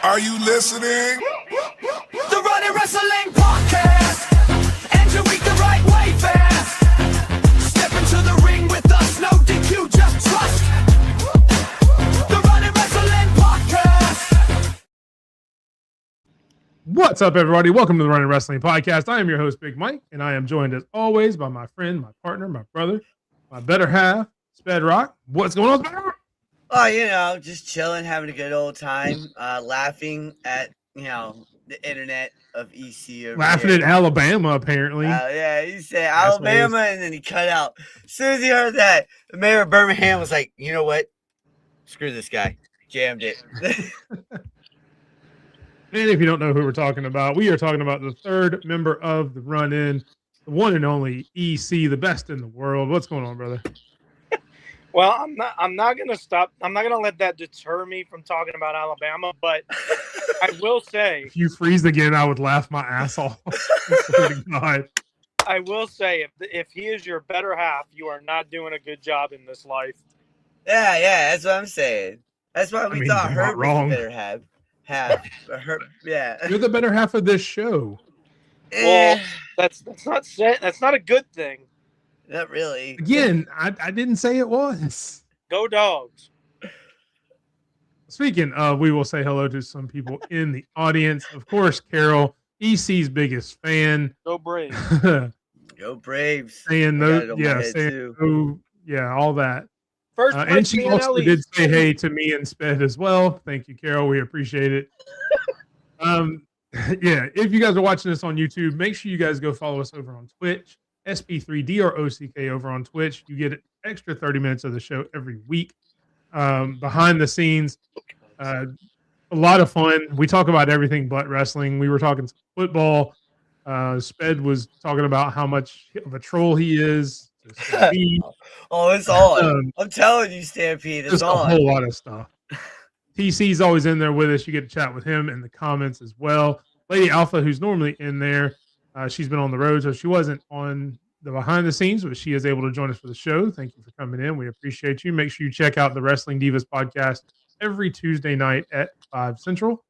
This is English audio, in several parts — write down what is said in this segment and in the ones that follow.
Are you listening? The Running Wrestling Podcast. End your week the right way fast. Step into the ring with us, no DQ, just trust. The Running Wrestling Podcast. What's up, everybody? Welcome to the Running Wrestling Podcast. I am your host, Big Mike, and I am joined as always by my friend, my partner, my brother, my better half, Sped Rock. What's going on, Sped Rock? Oh, just chilling, having a good old time, laughing at, the internet of EC. Laughing at Alabama, apparently. Yeah, he said Alabama, and then he cut out. As soon as he heard that, the mayor of Birmingham was like, you know what? Screw this guy. Jammed it. And if you don't know who we're talking about, we are talking about the third member of the run-in, the one and only EC, the best in the world. What's going on, brother? Well, I'm not going to stop. I'm not going to let that deter me from talking about Alabama, but I will say, If you freeze again, I would laugh my ass off. God. I will say, if he is your better half, you are not doing a good job in this life. Yeah, that's what I'm saying. That's why we thought you're not Herb was wrong. the better half. Yeah. You're the better half of this show. Well, that's not a good thing. Not really. Again, I didn't say it was. Go Dogs. Speaking of, we will say hello to some people in the audience. Of course, Carol, EC's biggest fan. Go Braves. Go Braves. Saying I got it no, on my yeah, head, saying too. no, yeah, all that. First And she also Ellie. did say hey to me and Sped as well. Thank you, Carol. We appreciate it. Yeah, if you guys are watching this on YouTube, make sure you guys go follow us over on Twitch. SP3DROCK over on Twitch. You get an extra 30 minutes of the show every week. Behind the scenes, a lot of fun. We talk about everything but wrestling. We were talking football. Sped was talking about how much of a troll he is. Oh, it's on. I'm telling you, Stampede, it's Just on. a whole lot of stuff. TC's always in there with us. You get to chat with him in the comments as well. Lady Alpha, who's normally in there, she's been on the road, so she wasn't on the behind the scenes, but she is able to join us for the show. Thank you for coming in. We appreciate you. Make sure you check out the Wrestling Divas podcast every Tuesday night at 5 Central.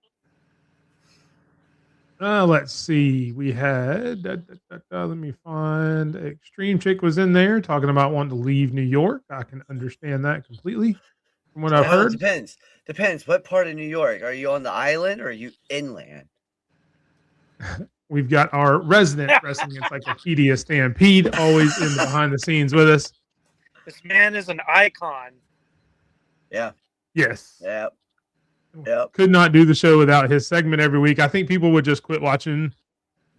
Let's see. We had, let me find, Extreme Chick was in there talking about wanting to leave New York. I can understand that completely from what I've heard. Depends. What part of New York? Are you on the island or are you inland? We've got our resident wrestling encyclopedia Stampede always in the behind the scenes with us. This man is an icon. Yeah. Yes. Yep. Could not do the show without his segment every week. I think people would just quit watching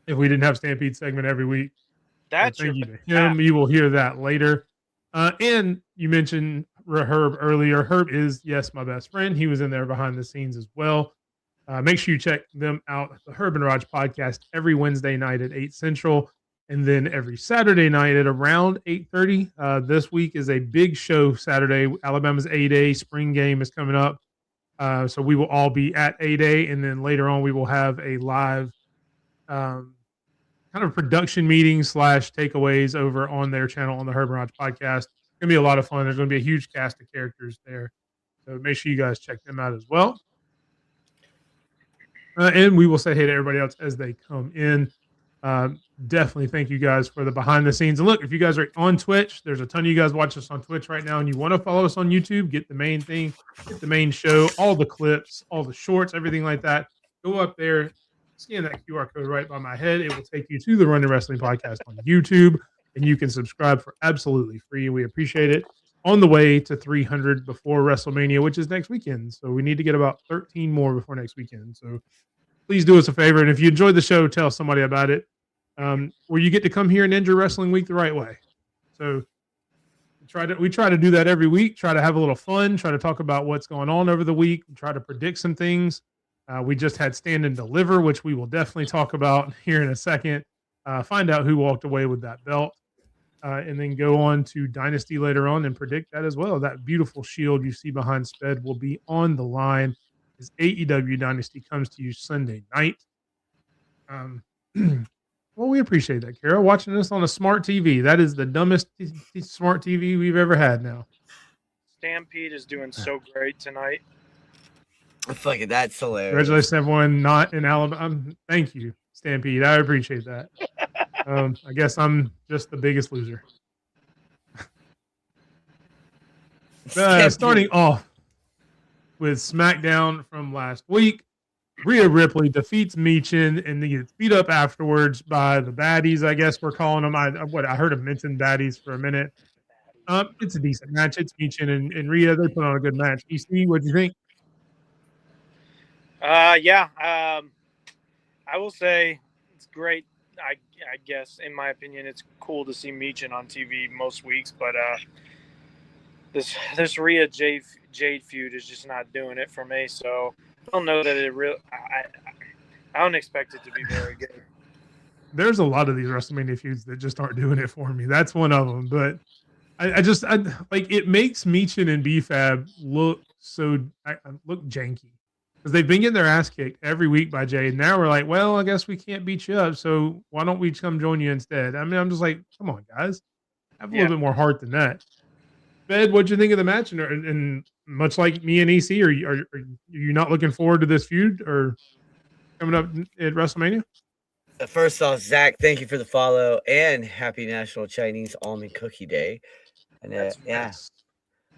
if we didn't have Stampede segment every week. That's so your thank you to him. You will hear that later. And you mentioned Herb earlier. Herb is, yes, my best friend. He was in there behind the scenes as well. Make sure you check them out, the Herb and Raj podcast, every Wednesday night at 8 Central, and then every Saturday night at around 8:30. This week is a big show Saturday. Alabama's A-Day spring game is coming up. So we will all be at A-Day, and then later on we will have a live kind of production meeting / takeaways over on their channel on the Herb and Raj podcast. It's going to be a lot of fun. There's going to be a huge cast of characters there. So make sure you guys check them out as well. And we will say hey to everybody else as they come in. Definitely thank you guys for the behind the scenes. And look, if you guys are on Twitch, there's a ton of you guys watch us on Twitch right now, and you want to follow us on YouTube, get the main thing, get the main show, all the clips, all the shorts, everything like that. Go up there, scan that QR code right by my head. It will take you to the Running Wrestling Podcast on YouTube, and you can subscribe for absolutely free. We appreciate it. On the way to 300 before WrestleMania, which is next weekend. So we need to get about 13 more before next weekend. So please do us a favor. And if you enjoyed the show, tell somebody about it. Where you get to come here and end your wrestling week the right way. So we try to do that every week, try to have a little fun, try to talk about what's going on over the week, try to predict some things. We just had Stand and Deliver, which we will definitely talk about here in a second. Find out who walked away with that belt. And then go on to Dynasty later on and predict that as well. That beautiful shield you see behind Sped will be on the line as AEW Dynasty comes to you Sunday night. Well, we appreciate that, Carol. Watching this on a smart TV. That is the dumbest smart TV we've ever had now. Stampede is doing so great tonight. Fucking, that's hilarious. Congratulations, everyone not in Alabama. Thank you, Stampede. I appreciate that. I guess I'm just the biggest loser. Starting off with SmackDown from last week, Rhea Ripley defeats Michin and then gets beat up afterwards by the baddies. I guess we're calling them. I heard him mention baddies for a minute. It's a decent match. It's Michin and Rhea. They put on a good match. EC, what do you think? Yeah. I will say it's great. I guess, in my opinion, it's cool to see Michin on TV most weeks, but this Rhea Jade feud is just not doing it for me. So I don't know that it really. I don't expect it to be very good. There's a lot of these WrestleMania feuds that just aren't doing it for me. That's one of them. But I just like it makes Michin and BFAB look look janky because they've been getting their ass kicked every week by Jade. Now we're like, well, I guess we can't beat you up, so why don't we come join you instead? I mean, I'm just like, come on, guys, have a little bit more heart than that. Sped, what'd you think of the match? And much like me and EC, are you not looking forward to this feud or coming up at WrestleMania? First off, Zach, thank you for the follow and happy National Chinese Almond Cookie Day. And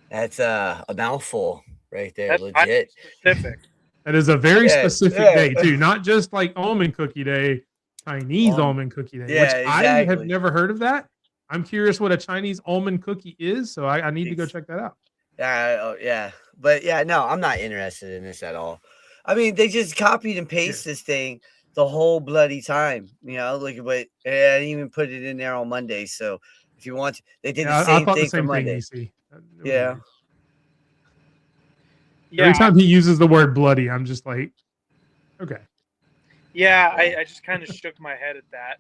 that's a mouthful right there. That's legit. Specific. That is a very specific day too, not just like Almond Cookie Day, Chinese Almond Cookie Day, which I have never heard of that. I'm curious what a Chinese almond cookie is, so I need to go check that out. Yeah. But yeah, no, I'm not interested in this at all. I mean, they just copied and pasted this thing the whole bloody time. You know, look at what I didn't even put it in there on Monday. So if you want to, they did the same thing for Monday. Yeah. Every time he uses the word bloody, I'm just like, okay. Yeah, I just kind of shook my head at that.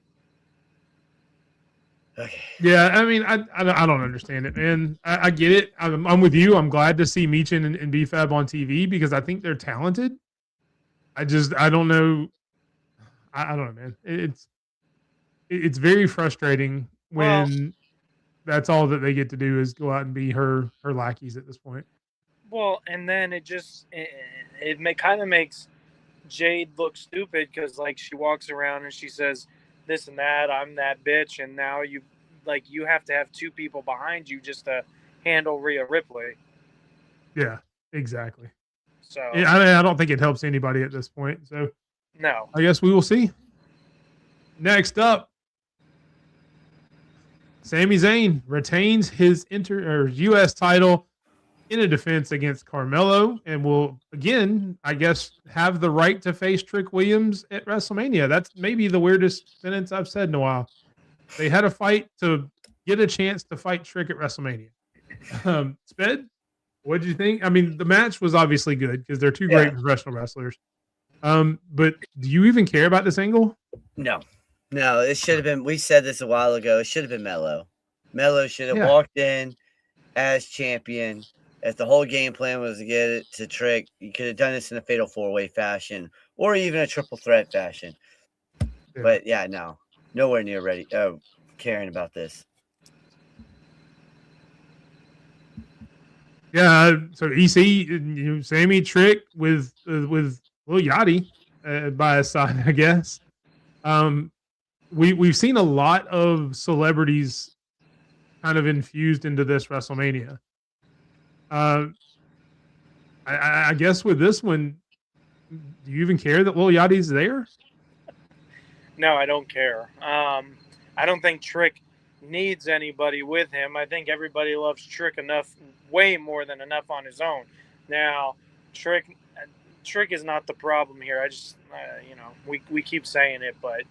Okay. Yeah, I mean, I don't understand it, man. I get it. I'm with you. I'm glad to see Michin and BFAB on TV because I think they're talented. I don't know. I don't know, man. It's very frustrating when that's all that they get to do is go out and be her lackeys at this point. Well, and then it kind of makes Jade look stupid because like she walks around and she says this and that, I'm that bitch, and now you have to have two people behind you just to handle Rhea Ripley. Yeah, exactly. So I don't think it helps anybody at this point. So no, I guess we will see. Next up, Sami Zayn retains his U.S. title in a defense against Carmelo and will, again, I guess, have the right to face Trick Williams at WrestleMania. That's maybe the weirdest sentence I've said in a while. They had a fight to get a chance to fight Trick at WrestleMania. Sped, what did you think? I mean, the match was obviously good because they're two great professional wrestlers. But do you even care about this angle? No, it should have been. We said this a while ago. It should have been Melo. Melo should have walked in as champion. If the whole game plan was to get it to Trick, you could have done this in a fatal four-way fashion or even a triple threat fashion. Yeah. But yeah, no, nowhere near ready. Caring about this. Yeah. So EC, Sammy Trick with Lil Yachty by his side, I guess. We've seen a lot of celebrities kind of infused into this WrestleMania. I guess with this one, do you even care that Lil Yachty's there? No, I don't care. I don't think Trick needs anybody with him. I think everybody loves Trick enough, way more than enough on his own. Now, Trick is not the problem here. I just, we keep saying it, but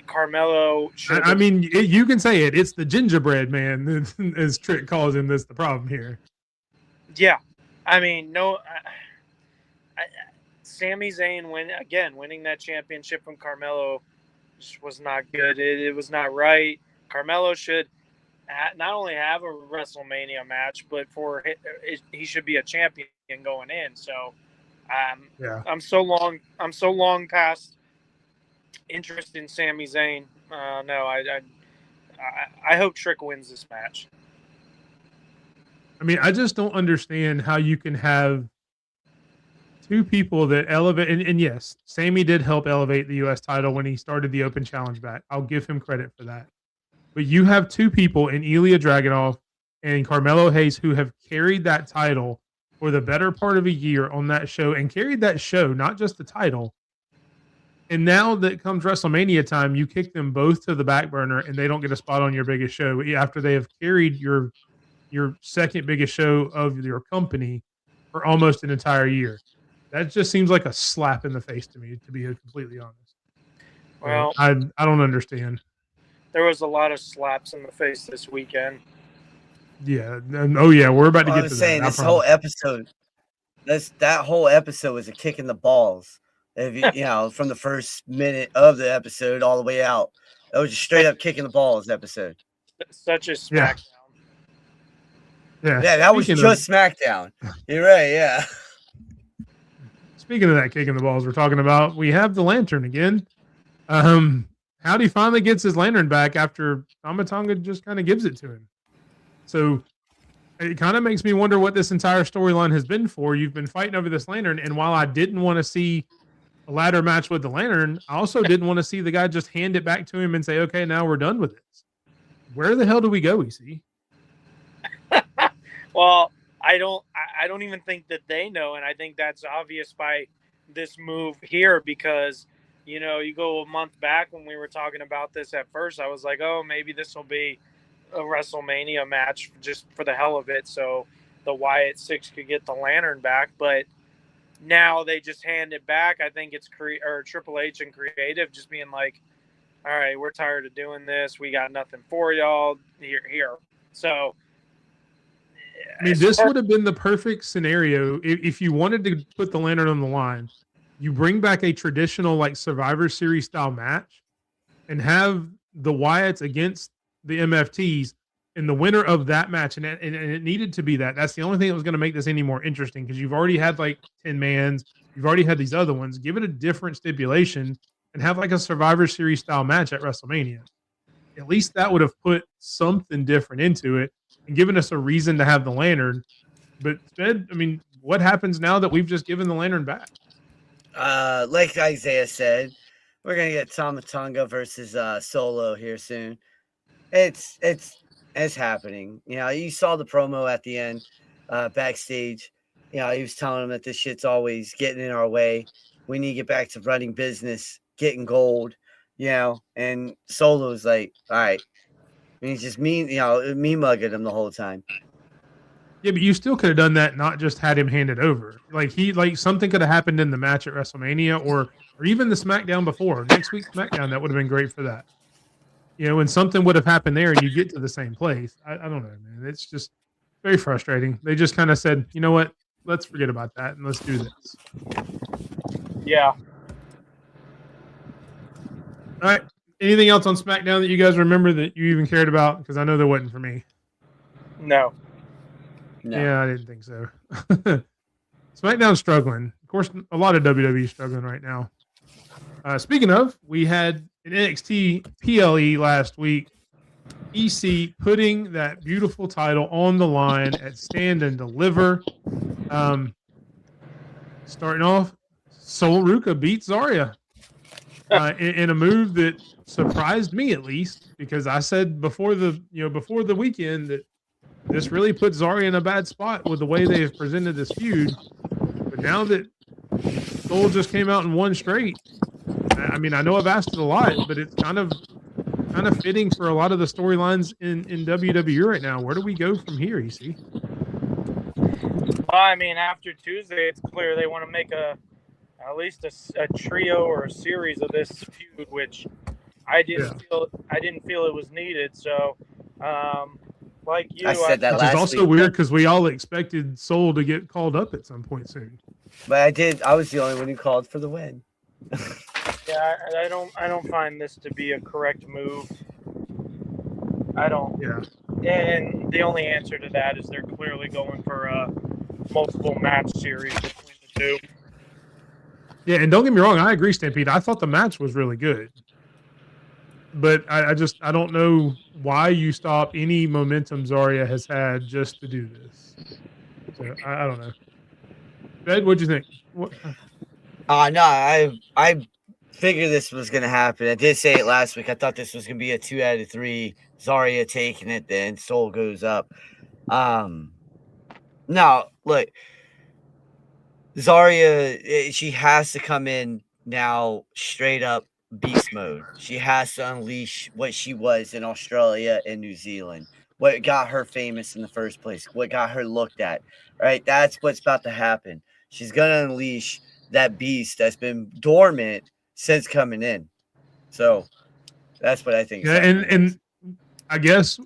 Carmelo. I mean, you can say it. It's the gingerbread man, as Trick calls him. That's the problem here. Yeah, I mean, no. Sami Zayn winning that championship from Carmelo just was not good. It was not right. Carmelo should not only have a WrestleMania match, but he should be a champion going in. So, I'm so long past interest in Sami Zayn. No, I hope Trick wins this match. I mean, I just don't understand how you can have two people that elevate, and yes, Sammy did help elevate the U.S. title when he started the Open Challenge back. I'll give him credit for that. But you have two people in Ilya Dragunov and Carmelo Hayes who have carried that title for the better part of a year on that show and carried that show, not just the title. And now that comes WrestleMania time, you kick them both to the back burner and they don't get a spot on your biggest show after they have carried your second biggest show of your company for almost an entire year. That just seems like a slap in the face to me, to be completely honest. Well, I don't understand. There was a lot of slaps in the face this weekend. Yeah. Oh yeah, we're about to get to saying, that. This whole episode, that whole episode was a kick in the balls. If you know, from the first minute of the episode all the way out, it was just straight up kicking the balls episode. Such a SmackDown. Yeah, that was just SmackDown. You're right. Yeah. Speaking of that kick in the balls we're talking about, we have the lantern again. Howdy finally gets his lantern back after Tama Tonga just kind of gives it to him. So it kind of makes me wonder what this entire storyline has been for. You've been fighting over this lantern, and while I didn't want to see a ladder match with the lantern, I also didn't want to see the guy just hand it back to him and say, okay, now we're done with this. Where the hell do we go, EC? Well, I don't even think that they know, and I think that's obvious by this move here because you know, you go a month back when we were talking about this at first, I was like, oh, maybe this will be a WrestleMania match just for the hell of it so the Wyatt Six could get the lantern back. But now they just hand it back. I think it's Triple H and Creative just being like, all right, we're tired of doing this. We got nothing for y'all. Here. So, I mean, this would have been the perfect scenario if you wanted to put the lantern on the line. You bring back a traditional like Survivor Series style match and have the Wyatts against the MFTs and the winner of that match. And it needed to be that. That's the only thing that was going to make this any more interesting because you've already had like 10 mans. You've already had these other ones. Give it a different stipulation and have like a Survivor Series style match at WrestleMania. At least that would have put something different into it and given us a reason to have the lantern. But Sped, I mean, what happens now that we've just given the lantern back? Like Isaiah said, we're gonna get Tama Tonga versus Solo here soon. It's happening. You know, you saw the promo at the end, backstage. You know, he was telling him that this shit's always getting in our way. We need to get back to running business, getting gold. You know, and Solo's like, all right. And he's just me mugging him the whole time. Yeah, but you still could have done that, not just had him hand it over. Like something could have happened in the match at WrestleMania or even the SmackDown before. Next week's SmackDown, that would have been great for that. You know, and something would have happened there and you get to the same place. I don't know, man. It's just very frustrating. They just kind of said, you know what? Let's forget about that and let's do this. Yeah. All right. Anything else on SmackDown that you guys remember that you even cared about? Because I know there wasn't for me. No. Yeah, I didn't think so. SmackDown's struggling. Of course, a lot of WWE struggling right now. Speaking of, we had an NXT PLE last week. EC putting that beautiful title on the line at Stand and Deliver. Starting off, Sol Ruka beats Zarya in a move that surprised me at least because I said before the weekend that this really puts Zarya in a bad spot with the way they've presented this feud. But now that Sol just came out and won straight, I mean, I know I've asked it a lot, but it's kind of fitting for a lot of the storylines in WWE right now. Where do we go from here, EC? Well, I mean, after Tuesday, it's clear they want to make at least a trio or a series of this feud, which I didn't feel it was needed. So, like you, I said that which last is also week. weird because we all expected Sol to get called up at some point soon. But I was the only one who called for the win. Yeah, I don't find this to be a correct move. I don't. Yeah. And the only answer to that is they're clearly going for a multiple match series between the two. Yeah, and don't get me wrong, I agree, Stampede. I thought the match was really good. But I don't know why you stop any momentum Zarya has had just to do this. So I don't know. Sped, what'd you think? What, No, I figured this was gonna happen. I did say it last week. I thought this was gonna be a 2 out of 3. Zarya taking it, then Soul goes up. No, look, Zarya, she has to come in now straight up beast mode. She has to unleash what she was in Australia and New Zealand. What got her famous in the first place, what got her looked at, right? That's what's about to happen. She's gonna unleash that beast that's been dormant since coming in. So that's what I think. yeah, and I guess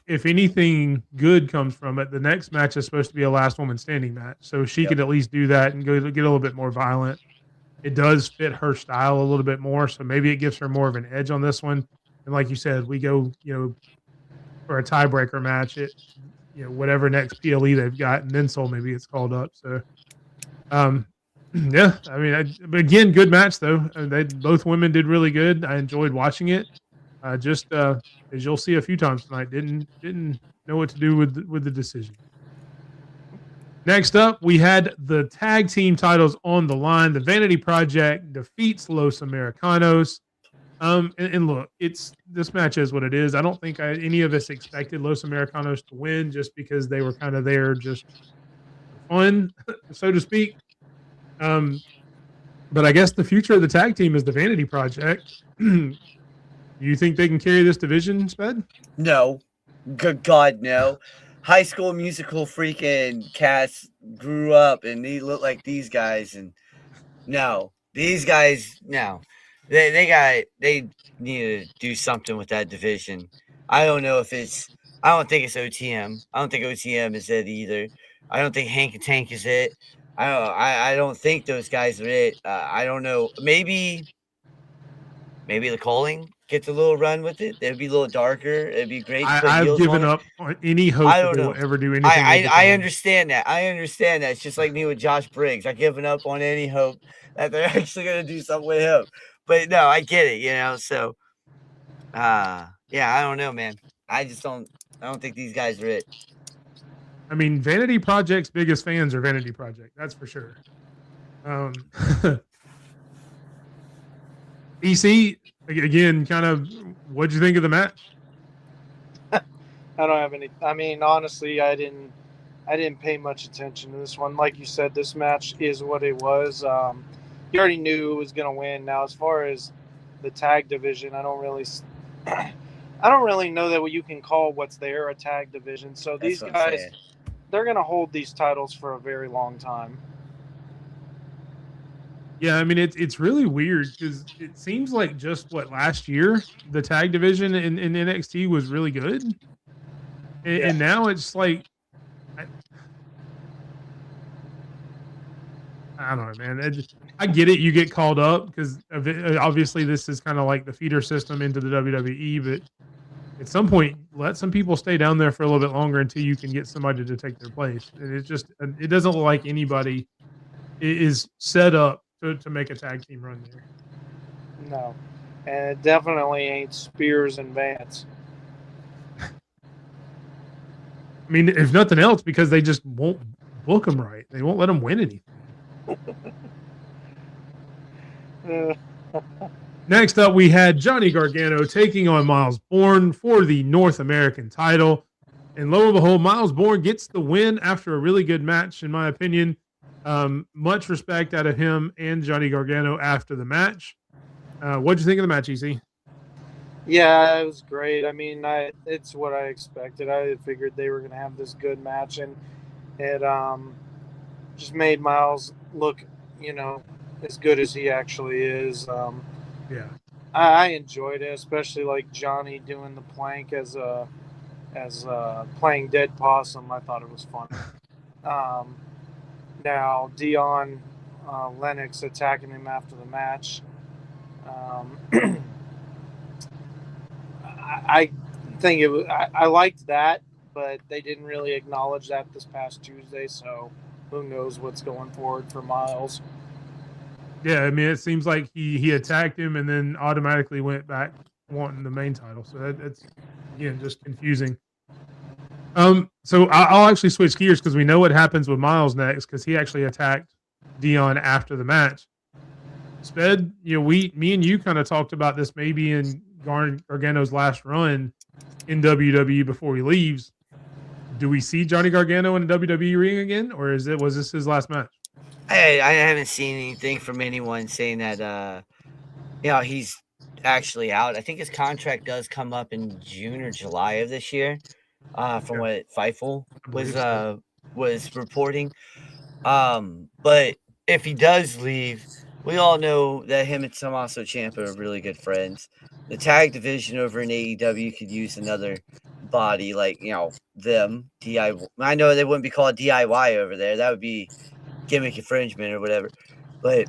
if anything good comes from it, the next match is supposed to be a last woman standing match, so she could at least do that and go get a little bit more violent. It does fit her style a little bit more, so maybe it gives her more of an edge on this one. And like you said, we go, for a tiebreaker match. Whatever next PLE they've got, and then Soul maybe gets called up. So, yeah, I mean, but again, good match though. Both women did really good. I enjoyed watching it. Just as you'll see a few times tonight, didn't know what to do with the decision. Next up, we had the tag team titles on the line. The Vanity Project defeats Los Americanos. And look, this match is what it is. I don't think any of us expected Los Americanos to win just because they were kind of there just for fun, so to speak. But I guess the future of the tag team is the Vanity Project. You think they can carry this division, Sped? No. Good God, no. High School Musical freaking cast grew up and they look like these guys. And no, these guys, no. They need to do something with that division. I don't know if I don't think it's OTM. I don't think OTM is it either. I don't think Hank and Tank is it. I don't think those guys are it. I don't know. Maybe the Calling gets a little run with it. It'd be a little darker. It'd be great. I've given up on any hope that they will ever do anything. I understand that. It's just like me with Josh Briggs. I've given up on any hope that they're actually going to do something with him. But no, I get it, So, yeah, I don't know, man. I don't think these guys are it. I mean, Vanity Project's biggest fans are Vanity Project. That's for sure. EC, again, kind of, what'd you think of the match? I don't have any. I mean, honestly, I didn't pay much attention to this one. Like you said, this match is what it was. You already knew who was going to win. Now, as far as the tag division, I don't really know that what you can call what's there a tag division. So these guys, they're going to hold these titles for a very long time. Yeah, I mean, it's really weird because it seems like just last year, the tag division in NXT was really good. And now it's like, I don't know, man. I get it. You get called up because obviously this is kind of like the feeder system into the WWE, but at some point, let some people stay down there for a little bit longer until you can get somebody to take their place. And it doesn't look like anybody is set up to make a tag team run there. No, and it definitely ain't Spears and Vance. I mean, if nothing else, because they just won't book them right. They won't let them win anything. Next up, we had Johnny Gargano taking on Miles Bourne for the North American title. And lo and behold, Miles Bourne gets the win after a really good match, in my opinion. Much respect out of him and Johnny Gargano after the match. What'd you think of the match, EC? Yeah, it was great. I mean, it's what I expected. I figured they were going to have this good match, and it just made Miles look, as good as he actually is. Yeah, I enjoyed it, especially like Johnny doing the plank as playing dead possum. I thought it was fun. Now Dion Lennox attacking him after the match. I think it was. I liked that, but they didn't really acknowledge that this past Tuesday. So who knows what's going forward for Miles? Yeah, I mean, it seems like he attacked him and then automatically went back wanting the main title. So that's again just confusing. So I'll actually switch gears because we know what happens with Miles next because he actually attacked Dion after the match. Sped, me and you kind of talked about this maybe in Gargano's last run in WWE before he leaves. Do we see Johnny Gargano in the WWE ring again, or was this his last match? I haven't seen anything from anyone saying that he's actually out. I think his contract does come up in June or July of this year, from what Fightful was reporting. But if he does leave, we all know that him and Tommaso Ciampa are really good friends. The tag division over in AEW could use another body like them DIY. I know they wouldn't be called DIY over there. That would be gimmick infringement or whatever. But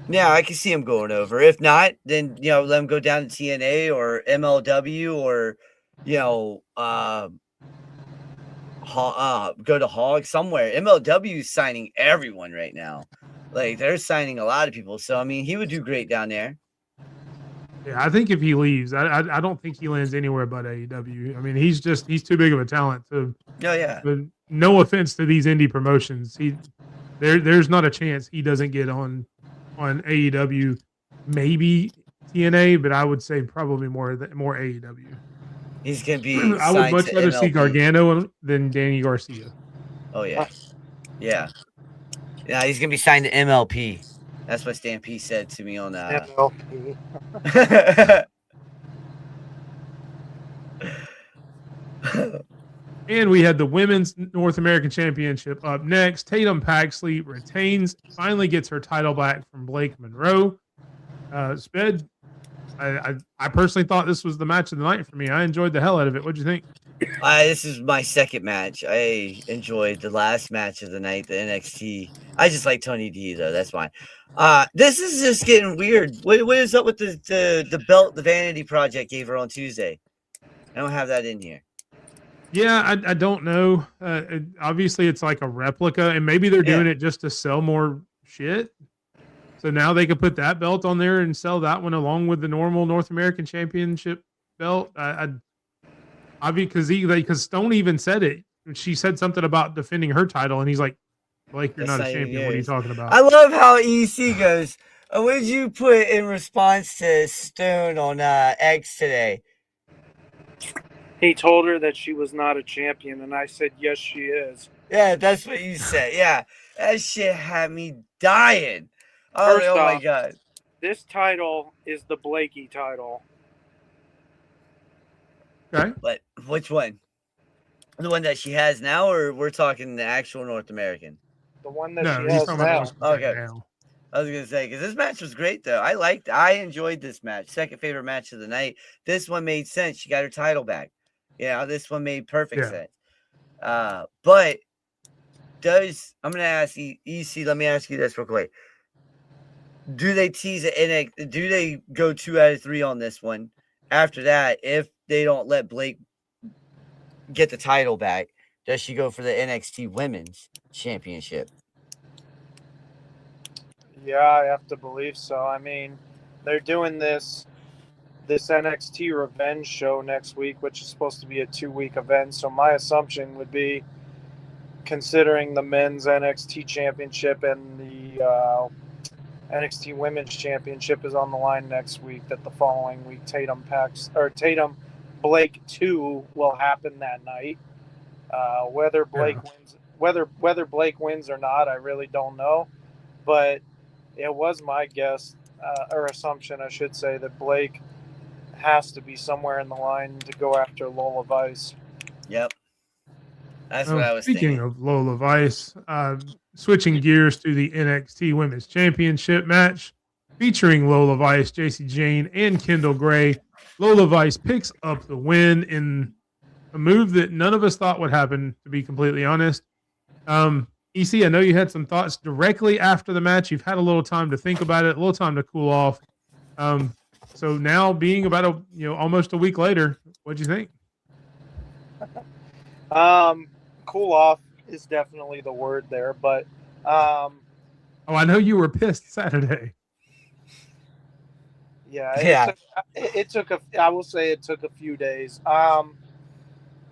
yeah, I can see him going over. If not, then let him go down to TNA or MLW or go to Hog somewhere. MLW is signing everyone right now. Like they're signing a lot of people. So I mean, he would do great down there. Yeah, I think if he leaves, I don't think he lands anywhere but AEW. I mean, he's too big of a talent to. Oh yeah. No offense to these indie promotions, there's not a chance he doesn't get on AEW, maybe TNA, but I would say probably more AEW. He's gonna be. I would much rather see Gargano than Danny Garcia. Oh yeah, yeah. He's gonna be signed to MLP. That's what Stampede said to me on MLP. And we had the Women's North American Championship up next. Tatum Paxley finally gets her title back from Blake Monroe. Sped, I personally thought this was the match of the night for me. I enjoyed the hell out of it. What'd you think? This is my second match. I enjoyed the last match of the night, the NXT. I just like Tony D though. That's fine. This is just getting weird. What is up with the belt the Vanity Project gave her on Tuesday? I don't have that in here. Yeah, I don't know. Obviously, it's like a replica, and maybe they're doing it just to sell more shit. So now they could put that belt on there and sell that one along with the normal North American Championship belt. Because Stone even said it. She said something about defending her title, and he's like, "Blake, you're not a champion. What are you talking about?" I love how EC goes. What did you put in response to Stone on X today? He told her that she was not a champion, and I said, yes, she is. Yeah, that's what you said. Yeah, that shit had me dying. First Oh off, my God. This title is the Blakey title. Okay. But which one? The one that she has now, or we're talking the actual North American? The one that she has now. Okay. Now. I was gonna say because this match was great though. I enjoyed this match. Second favorite match of the night. This one made sense. She got her title back. Yeah, this one made perfect sense. But I'm gonna ask EC. Let me ask you this real quick. Do they tease it? Do they go 2 out of 3 on this one? After that, if they don't let Blake get the title back, does she go for the NXT Women's Championship? Yeah, I have to believe so. I mean, they're doing this NXT Revenge show next week, which is supposed to be a 2-week event. So my assumption would be, considering the men's NXT Championship and the NXT Women's Championship is on the line next week, that the following week Tatum Blake 2 will happen that night. Whether Blake wins or not, I really don't know. But it was my guess or assumption, I should say, that Blake has to be somewhere in the line to go after Lola Vice. Yep. That's what I was thinking. Speaking of Lola Vice, switching gears to the NXT Women's Championship match featuring Lola Vice, JC Jane, and Kendall Gray. Lola Vice picks up the win in a move that none of us thought would happen, to be completely honest. EC, I know you had some thoughts directly after the match. You've had a little time to think about it, a little time to cool off. So now, being about almost a week later, what'd you think? Cool off is definitely the word there, but I know you were pissed Saturday. Yeah. It took I will say it took a few days.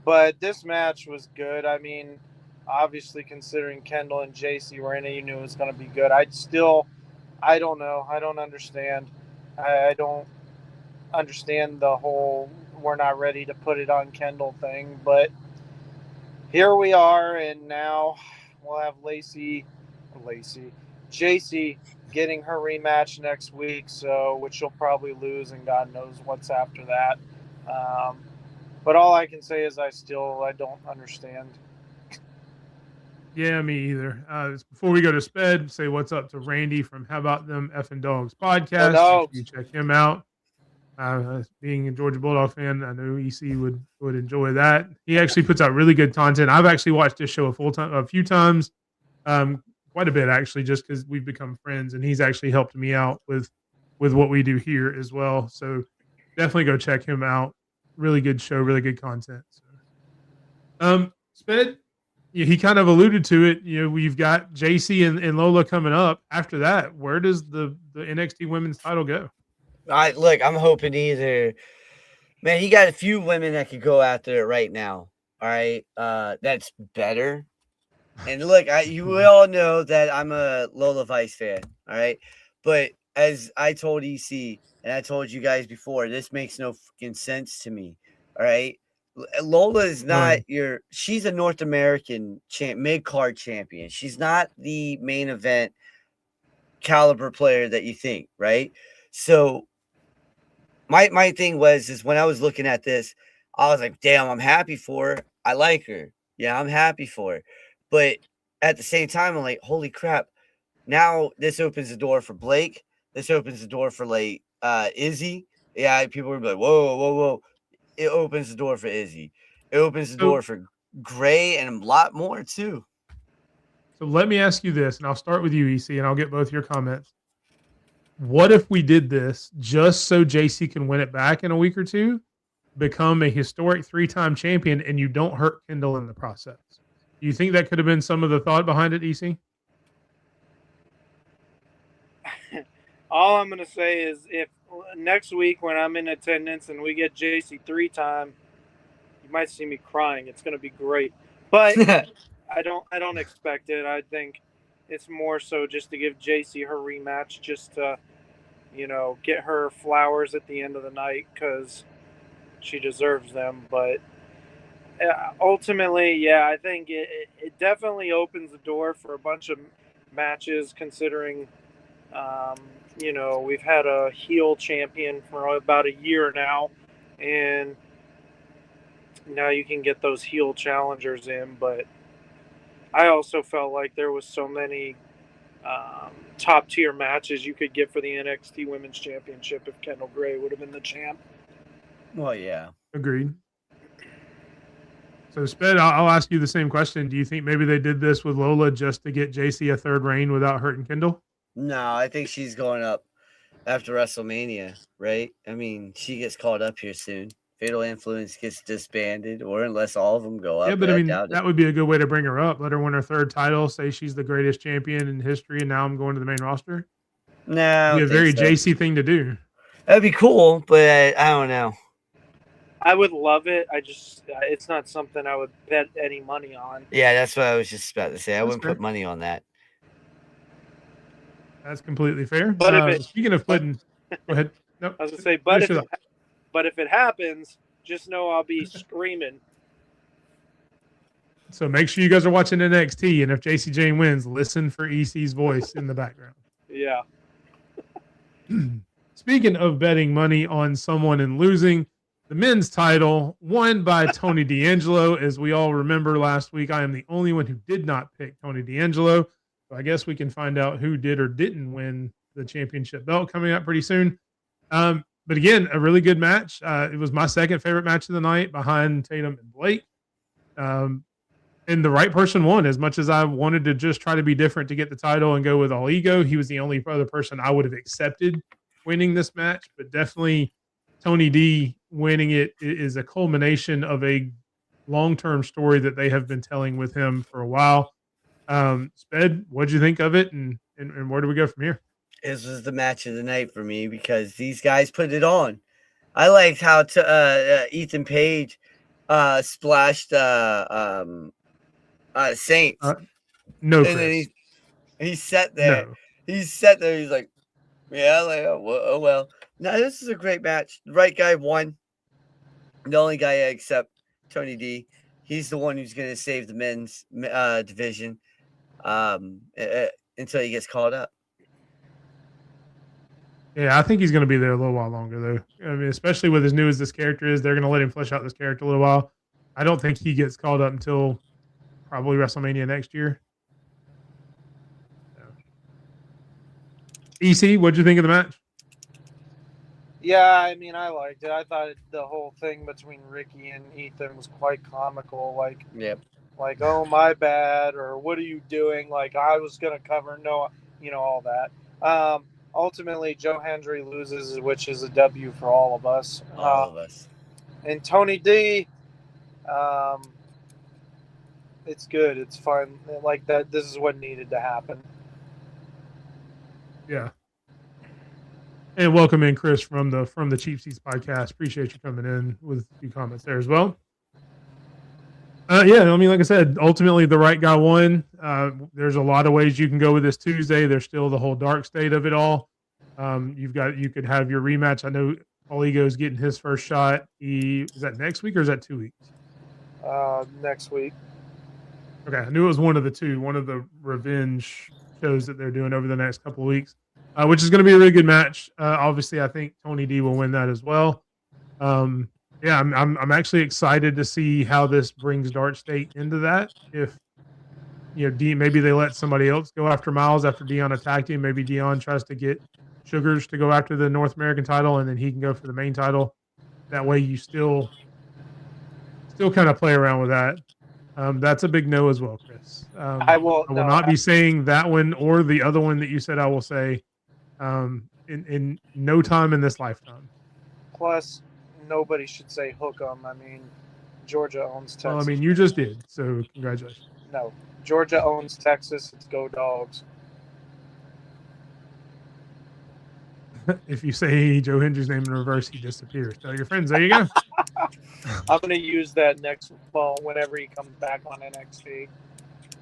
But this match was good. I mean, obviously considering Kendall and JC were in it, you knew it was going to be good. I don't know. I don't understand. I don't understand the whole we're not ready to put it on Kendall thing. But here we are, and now we'll have JC getting her rematch next week, so which she'll probably lose, and God knows what's after that. But all I can say is I don't understand. Yeah, me either. Before we go to Sped, say what's up to Randy from How About Them Effing Dogs podcast. Make sure you check him out. Being a Georgia Bulldog fan, I know EC would enjoy that. He actually puts out really good content. I've actually watched this show a few times, quite a bit actually, just because we've become friends, and he's actually helped me out with what we do here as well. So definitely go check him out. Really good show, really good content. So, Sped, yeah, he kind of alluded to it. You know, we've got JC and Lola coming up. After that, where does the NXT Women's title go? I'm hoping either. Man, he got a few women that could go after it right now. All right, that's better. And look, you all know that I'm a Lola Vice fan. All right, but as I told EC and I told you guys before, this makes no fucking sense to me. All right, Lola is not she's a North American mid-card champion. She's not the main event caliber player that you think, right? So my thing is when I was looking at this, I was like, damn, I'm happy for her. I like her. Yeah, I'm happy for her. But at the same time, I'm like, holy crap. Now this opens the door for Blake. This opens the door for like Izzy. Yeah, people were like, whoa. It opens the door for Izzy. It opens the door for Gray and a lot more too. So let me ask you this, and I'll start with you, EC, and I'll get both your comments. What if we did this just so JC can win it back in a week or two, become a historic 3-time champion, and you don't hurt Kendall in the process? Do you think that could have been some of the thought behind it, EC? All I'm going to say is if next week when I'm in attendance and we get JC 3-time, you might see me crying. It's going to be great. But I don't expect it. I think it's more so just to give JC her rematch, just to, get her flowers at the end of the night because she deserves them. But ultimately, yeah, I think it definitely opens the door for a bunch of matches considering, we've had a heel champion for about a year now, and now you can get those heel challengers in. But I also felt like there was so many top tier matches you could get for the NXT Women's Championship if Kendall Gray would have been the champ. Well, yeah. Agreed. So, Sped, I'll ask you the same question. Do you think maybe they did this with Lola just to get JC a third reign without hurting Kendall? No, I think she's going up after WrestleMania, right? I mean, she gets called up here soon. Fatal Influence gets disbanded, or unless all of them go up. Yeah, but I mean, that would be a good way to bring her up. Let her win her third title, say she's the greatest champion in history, and now I'm going to the main roster. No, it'd be a very JC thing to do. That'd be cool, but I don't know. I would love it. It's not something I would bet any money on. Yeah, that's what I was just about to say. I wouldn't put money on that. That's completely fair. But speaking of putting, go ahead. No, I was gonna say, but if it happens, just know I'll be screaming. So make sure you guys are watching NXT, and if JC Jane wins, listen for EC's voice in the background. Yeah. Speaking of betting money on someone and losing, the men's title won by Tony D'Angelo. As we all remember last week, I am the only one who did not pick Tony D'Angelo. So I guess we can find out who did or didn't win the championship belt coming up pretty soon. But again, a really good match. It was my second favorite match of the night behind Tatum and Blake. And the right person won. As much as I wanted to just try to be different to get the title and go with all ego, he was the only other person I would have accepted winning this match. But definitely Tony D winning it is a culmination of a long-term story that they have been telling with him for a while. Sped, what'd you think of it, and where do we go from here? This was the match of the night for me because these guys put it on. I liked how Ethan Page splashed Saints. No, And Chris. then he sat there. No. He's sat there. He's like, yeah, like, oh well. No, this is a great match. The right guy won. The only guy except Tony D. He's the one who's going to save the men's division until he gets called up. Yeah, I think he's going to be there a little while longer, though. I mean, especially with as new as this character is, they're going to let him flesh out this character a little while. I don't think he gets called up until probably WrestleMania next year. EC, what'd you think of the match? Yeah, I mean, I liked it. I thought the whole thing between Ricky and Ethan was quite comical. Like, Yep. Like, oh, my bad, or what are you doing? Like, I was going to cover, no, all that. Ultimately, Joe Hendry loses, which is a W for all of us. All of us. And Tony D, it's good. It's fun. Like that. This is what needed to happen. Yeah. And welcome in, Chris, from the Cheap Seats podcast. Appreciate you coming in with a few comments there as well. Yeah, I mean, like I said, ultimately the right guy won. There's a lot of ways you can go with this Tuesday. There's still the whole dark state of it all. You could have your rematch. I know All Ego's getting his first shot. Is that next week or is that 2 weeks? Next week. Okay, I knew it was one of the two, one of the revenge shows that they're doing over the next couple of weeks, which is going to be a really good match. Obviously, I think Tony D will win that as well. Yeah, I'm actually excited to see how this brings Dark State into that. If maybe they let somebody else go after Miles after Dion attacked him. Maybe Dion tries to get Sugars to go after the North American title, and then he can go for the main title. That way, you still kind of play around with that. That's a big no as well, Chris. I will not be saying that one or the other one that you said I will say in no time in this lifetime. Plus, nobody should say hook 'em. I mean, Georgia owns Texas. Well, I mean, you just did, so congratulations. No, Georgia owns Texas. It's go Dogs. If you say Joe Hendry's name in reverse, he disappears. Tell your friends. There you go. I'm going to use that next fall whenever he comes back on NXT.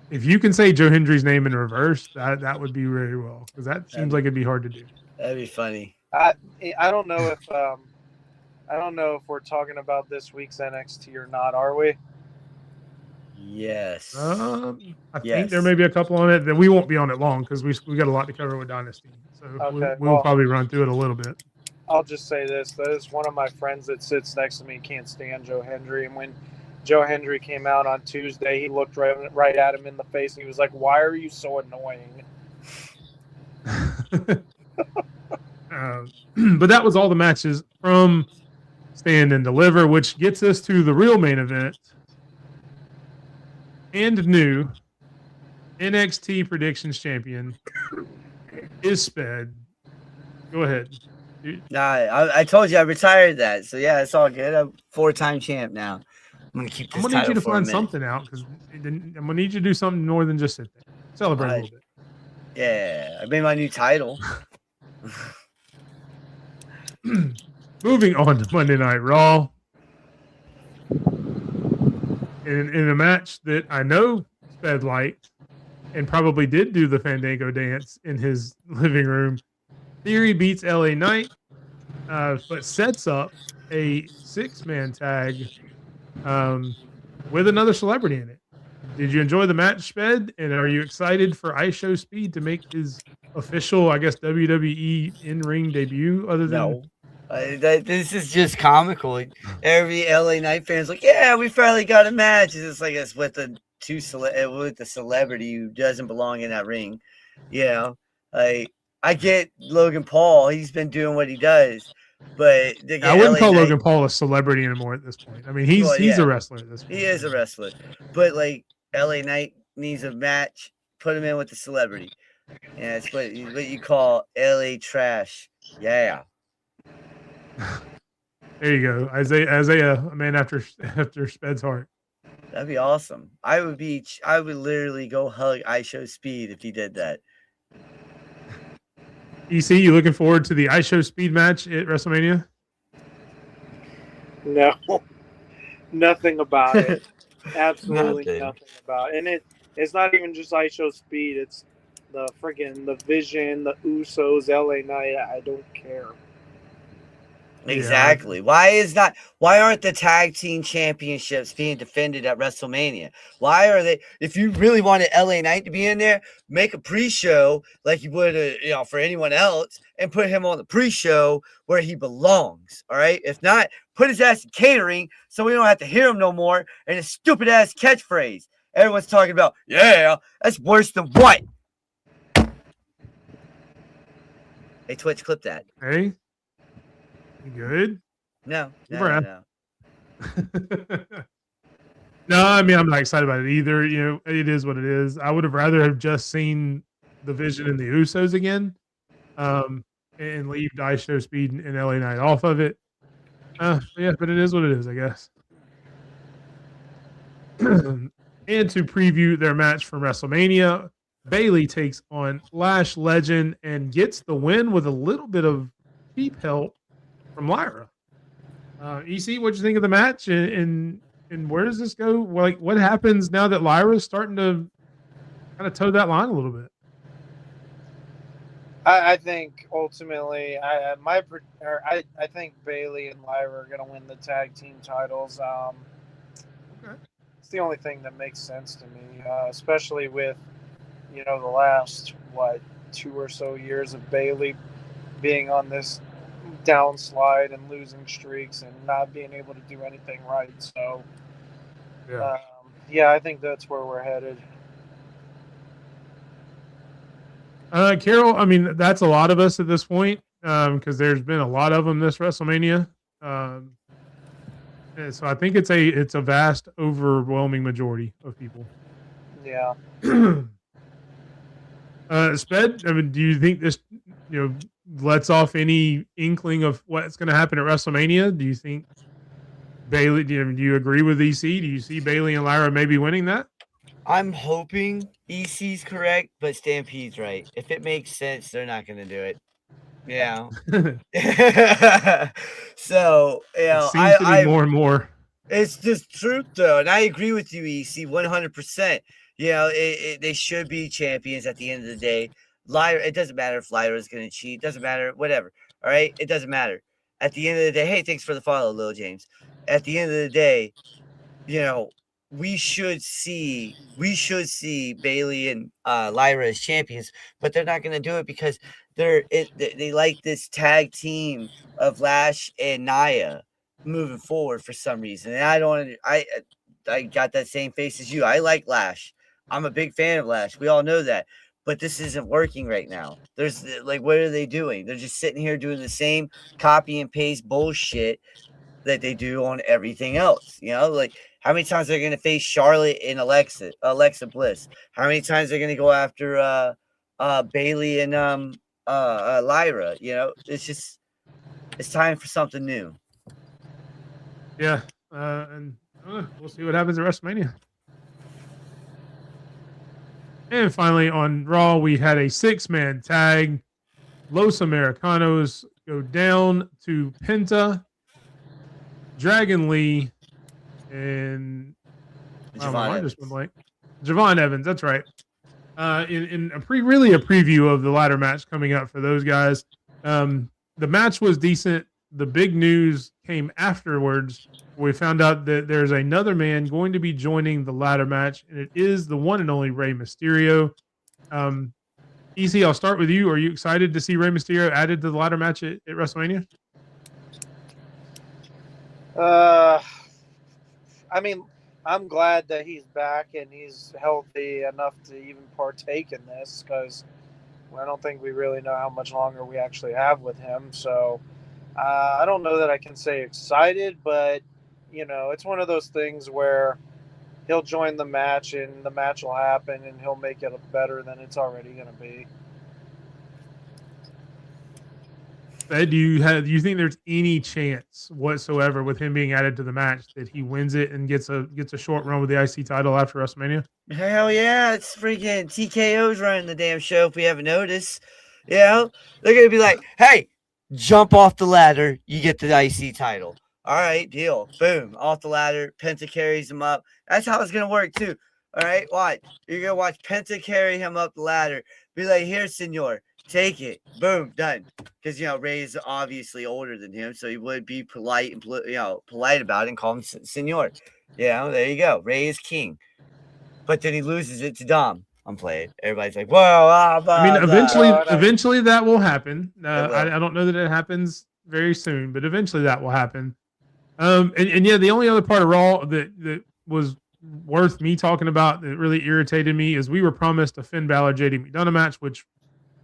If you can say Joe Hendry's name in reverse, that would be very well, because that seems like it'd be hard to do. That'd be funny. I don't know if we're talking about this week's NXT or not. Are we? Yes. I think there may be a couple on it that we won't be on it long because we got a lot to cover with Dynasty. So okay, we'll probably run through it a little bit. I'll just say this. That is one of my friends that sits next to me can't stand Joe Hendry. And when Joe Hendry came out on Tuesday, he looked right at him in the face. And he was like, "Why are you so annoying?" But that was all the matches from Stand and Deliver, which gets us to the real main event. And new NXT Predictions Champion is Sped. Go ahead. Nah, I told you I retired that. So yeah, it's all good. I'm 4-time champ now. I'm gonna keep this. I'm gonna need you to find something out because I'm gonna need you to do something more than just sit there. Celebrate a little bit. Yeah, I made my new title. Moving on to Monday Night Raw. In a match that I know Sped liked and probably did do the Fandango dance in his living room, Theory beats LA Knight, but sets up a 6-man tag with another celebrity in it. Did you enjoy the match, Sped? And are you excited for IShow Speed to make his official, I guess, WWE in-ring debut? Other than no. This is just comical. Every LA Knight fan's like, "Yeah, we finally got a match." It's just like it's with the celebrity who doesn't belong in that ring. Like I get Logan Paul; he's been doing what he does, but I wouldn't call Logan Paul a celebrity anymore at this point. I mean, he's a wrestler at this point. He is a wrestler, but like LA Knight needs a match. Put him in with the celebrity. Yeah, it's what you call LA trash. Yeah. There you go, Isaiah, a man after Sped's heart. That'd be awesome. I would literally go hug IShow Speed if he did that. EC, you looking forward to the IShow Speed match at WrestleMania? No. Nothing about it. Absolutely Nothing. nothing about it. And it's not even just ISO Speed. It's the freaking the Vision, the Usos, LA Knight. I don't care. Exactly. Why aren't the tag team championships being defended at WrestleMania? Why are they? If you really wanted LA Knight to be in there, make a pre-show like you would, for anyone else, and put him on the pre-show where he belongs. All right. If not, put his ass in catering so we don't have to hear him no more. And his stupid ass catchphrase. Everyone's talking about, yeah, that's worse than what? Hey, Twitch, clip that. Hey, you good? No. No, I mean, I'm not excited about it either. It is what it is. I would have rather have just seen the Vision and the Usos again, and leave ISO Speed and LA Knight off of it. Yeah, but it is what it is, I guess. And to preview their match from WrestleMania, Bayley takes on Lash Legend and gets the win with a little bit of cheap help from Lyra. EC, what'd you think of the match, and where does this go? Like, what happens now that Lyra's starting to kind of toe that line a little bit? I think ultimately, I think Bayley and Lyra are going to win the tag team titles. Okay. It's the only thing that makes sense to me, especially with the last 2 or so years of Bayley being on this downslide and losing streaks and not being able to do anything right. So, I think that's where we're headed. Carol, I mean, that's a lot of us at this point, because there's been a lot of them this WrestleMania. And so I think it's a vast, overwhelming majority of people. Yeah. Sped, I mean, do you think this, lets off any inkling of what's going to happen at WrestleMania? Do you think Bayley? Do you agree with EC? Do you see Bayley and Lyra maybe winning that? I'm hoping EC's correct, but Stampede's right. If it makes sense, they're not going to do it. Yeah. So, it seems to be more and more. It's just truth, though. And I agree with you, EC, 100%. They should be champions at the end of the day. Lyra, it doesn't matter if Lyra is going to cheat. It doesn't matter. Whatever. All right? It doesn't matter. At the end of the day, hey, thanks for the follow, Lil James. At the end of the day, we should see Bayley and Lyra as champions, but they're not going to do it because they like this tag team of Lash and Nia moving forward for some reason. And I got that same face as you. I like Lash. I'm a big fan of Lash. We all know that. But this isn't working right now. There's what are they doing? They're just sitting here doing the same copy and paste bullshit that they do on everything else. How many times they're going to face Charlotte and Alexa Bliss? How many times they're going to go after Bayley and Lyra? It's time for something new. Yeah, and we'll see what happens at WrestleMania. And finally, on Raw, we had a 6-man tag. Los Americanos go down to Penta, Dragon Lee, and Javon Evans. That's right. In a preview of the ladder match coming up for those guys. The match was decent. The big news came afterwards. We found out that there's another man going to be joining the ladder match, and it is the one and only Rey Mysterio. EC, I'll start with you. Are you excited to see Rey Mysterio added to the ladder match at WrestleMania? I mean, I'm glad that he's back and he's healthy enough to even partake in this, because I don't think we really know how much longer we actually have with him. So I don't know that I can say excited, but it's one of those things where he'll join the match and the match will happen and he'll make it better than it's already going to be. Do you think there's any chance whatsoever with him being added to the match that he wins it and gets a short run with the IC title after WrestleMania? Hell yeah, it's freaking TKO's running the damn show if we haven't noticed. They're gonna be like, hey, jump off the ladder, you get the IC title. All right, deal. Boom, off the ladder. Penta carries him up. That's how it's gonna work too. All right, watch. You're gonna watch Penta carry him up the ladder. Be like, here, senor, take it. Boom, done. Because Ray's obviously older than him, so he would be polite and polite about it and call him senor. There you go. Ray is king. But then he loses it to Dom. I'm playing. Everybody's like, whoa, I mean, eventually No. that will happen. will. I don't know that it happens very soon, but eventually that will happen. And yeah, the only other part of Raw that was worth me talking about that really irritated me is we were promised a Finn Balor JD McDonough match, which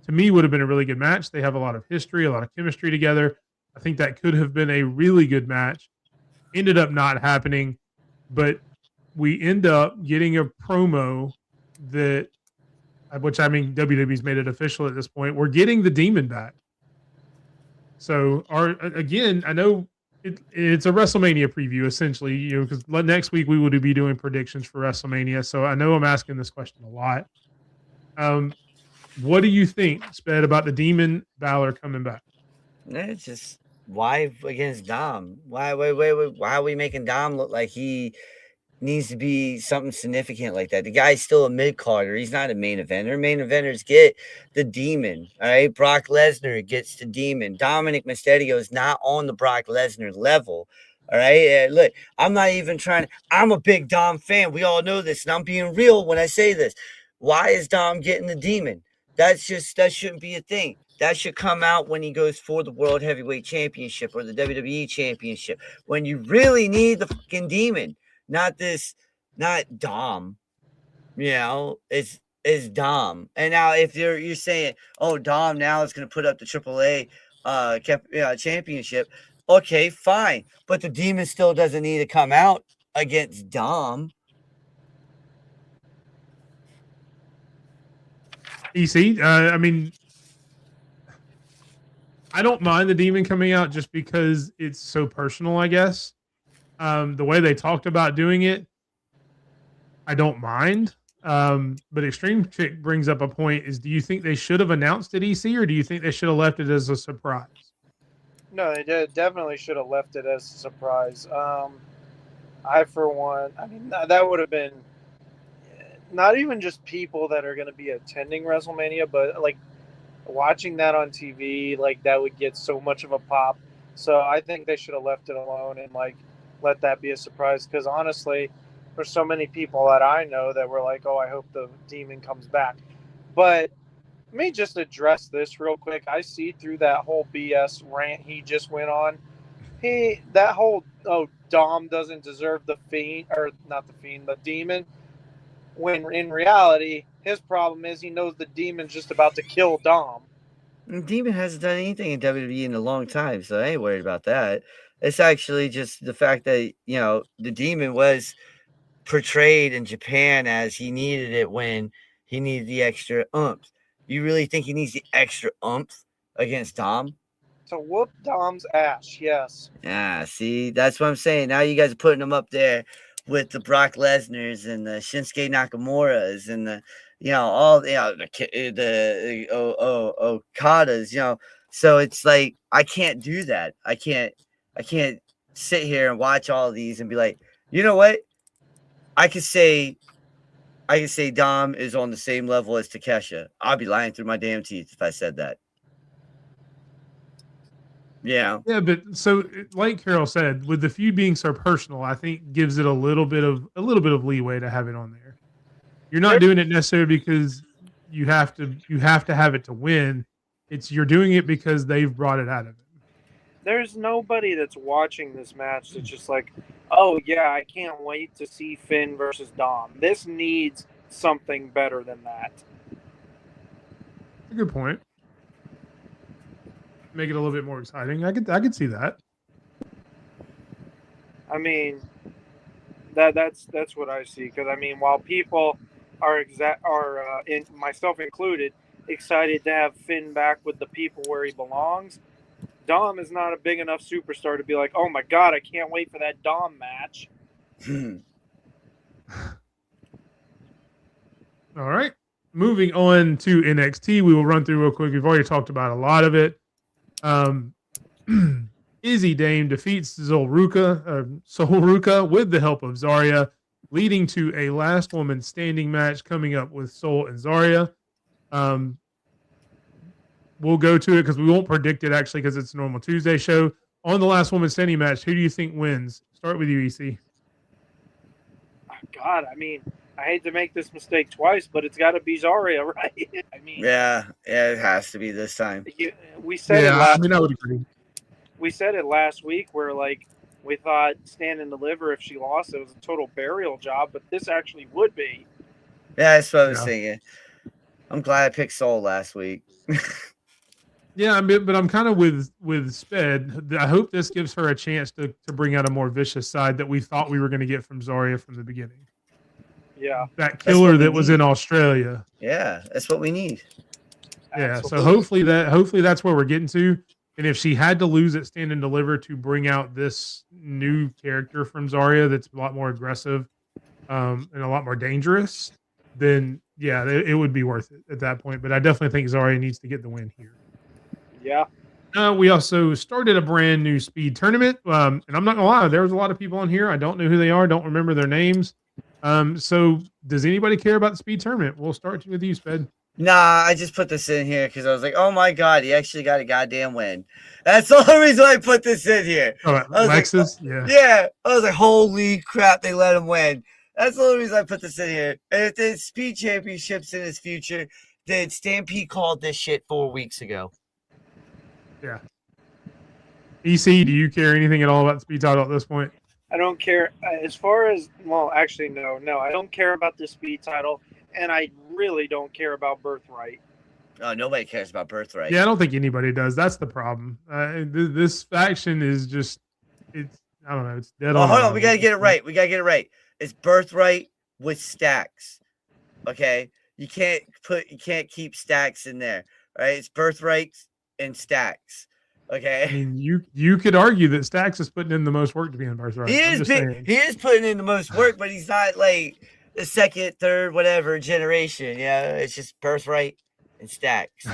to me would have been a really good match. They have a lot of history, a lot of chemistry together. I think that could have been a really good match. Ended up not happening, but we end up getting a promo that, which I mean, WWE's made it official at this point. We're getting the Demon back. So, again, I know it's a WrestleMania preview essentially, because next week we will be doing predictions for WrestleMania. So I know I'm asking this question a lot. What do you think, Sped, about the Demon Balor coming back? It's just why against Dom? Why are we making Dom look like he needs to be something significant like that? The guy's still a mid-carder. He's not a main eventer. Main eventers get the Demon. All right. Brock Lesnar gets the Demon. Dominic Mysterio is not on the Brock Lesnar level. All right. Look, I'm not even trying. I'm a big Dom fan. We all know this, and I'm being real when I say this. Why is Dom getting the Demon? That shouldn't be a thing. That should come out when he goes for the World Heavyweight Championship or the WWE Championship. When you really need the fucking Demon. Not Dom. It's Dom. And now if you're saying, oh, Dom now is going to put up the AAA championship, okay, fine. But the Demon still doesn't need to come out against Dom. EC, I mean, I don't mind the Demon coming out just because it's so personal, I guess. The way they talked about doing it, I don't mind. But Extreme Chick brings up a point is, do you think they should have announced it, EC, or do you think they should have left it as a surprise? No, they definitely should have left it as a surprise. I, for one, I mean, that would have been not even just people that are going to be attending WrestleMania, but like watching that on TV, like that would get so much of a pop. So I think they should have left it alone and like let that be a surprise. Because honestly, there's so many people that I know that were like, "Oh, I hope the Demon comes back." But let me just address this real quick. I see through that whole BS rant he just went on. Dom doesn't deserve the Fiend, or not the Fiend, the Demon. When in reality, his problem is he knows the Demon's just about to kill Dom. The Demon hasn't done anything in WWE in a long time, so I ain't worried about that. It's actually just the fact that, the Demon was portrayed in Japan as he needed it when he needed the extra oomph. You really think he needs the extra oomph against Dom? To whoop Dom's ass, yes. Yeah, see, that's what I'm saying. Now you guys are putting him up there with the Brock Lesnar's and the Shinsuke Nakamura's and the Okadas, So it's like I can't do that. I can't sit here and watch all of these and be like, you know what? I could say Dom is on the same level as Takesha. I'll be lying through my damn teeth if I said that. Yeah. Yeah, but so like Carol said, with the feud being so personal, I think gives it a little bit of leeway to have it on there. You're not doing it necessarily because you have to have it to win. You're doing it because they've brought it out of it. There's nobody that's watching this match that's just like, oh yeah, I can't wait to see Finn versus Dom. This needs something better than that. That's a good point. Make it a little bit more exciting. I could see that. I mean, that's what I see. Because I mean, while people are myself included, excited to have Finn back with the people where he belongs, Dom is not a big enough superstar to be like, oh my god, I can't wait for that Dom match. All right. Moving on to NXT, we will run through real quick. We've already talked about a lot of it. Izzy Dame defeats Solruka with the help of Zarya, leading to a last woman standing match coming up with Sol and Zarya. We'll go to it because we won't predict it actually because it's a normal Tuesday show. On the last woman standing match, who do you think wins? Start with you, EC. God, I mean, I hate to make this mistake twice, but it's got to be Zarya, right? I mean, yeah, it has to be this time. We said it I would agree. We said it last week where like we thought Stand and Deliver, if she lost, it was a total burial job, but this actually would be. Yeah, that's what I was thinking. I'm glad I picked Soul last week. Yeah, but I'm kind of with Sped. I hope this gives her a chance to bring out a more vicious side that we thought we were going to get from Zarya from the beginning. Yeah. That killer that was in Australia. Yeah, that's what we need. Yeah, so hopefully that's where we're getting to. And if she had to lose at Stand and Deliver to bring out this new character from Zarya that's a lot more aggressive and a lot more dangerous, then yeah, it would be worth it at that point. But I definitely think Zarya needs to get the win here. Yeah. We also started a brand new speed tournament. And I'm not gonna lie, there was a lot of people on here. I don't know who they are, don't remember their names. So does anybody care about the speed tournament? We'll start with you, Sped. Nah, I just put this in here because I was like, oh my God, he actually got a goddamn win. That's the only reason I put this in here. Lexus? Like, yeah. I was like, holy crap, they let him win. That's the only reason I put this in here. And if there's speed championships in his future, then Stampede called this shit 4 weeks ago. Yeah. EC, do you care anything at all about the speed title at this point? I don't care. As far as, well, actually, no, I don't care about the speed title, and I really don't care about Birthright. Oh, nobody cares about Birthright. Yeah, I don't think anybody does. That's the problem. This faction is just, I don't know, it's dead on. Hold on, we got to get it right. It's Birthright with stacks. Okay? You can't keep stacks in there. Right? It's Birthright and stacks. Okay. I mean, you could argue that Stacks is putting in the most work to be in Birthright. He is putting in the most work, but he's not like the second, third, whatever generation. Yeah, it's just Birthright and Stacks.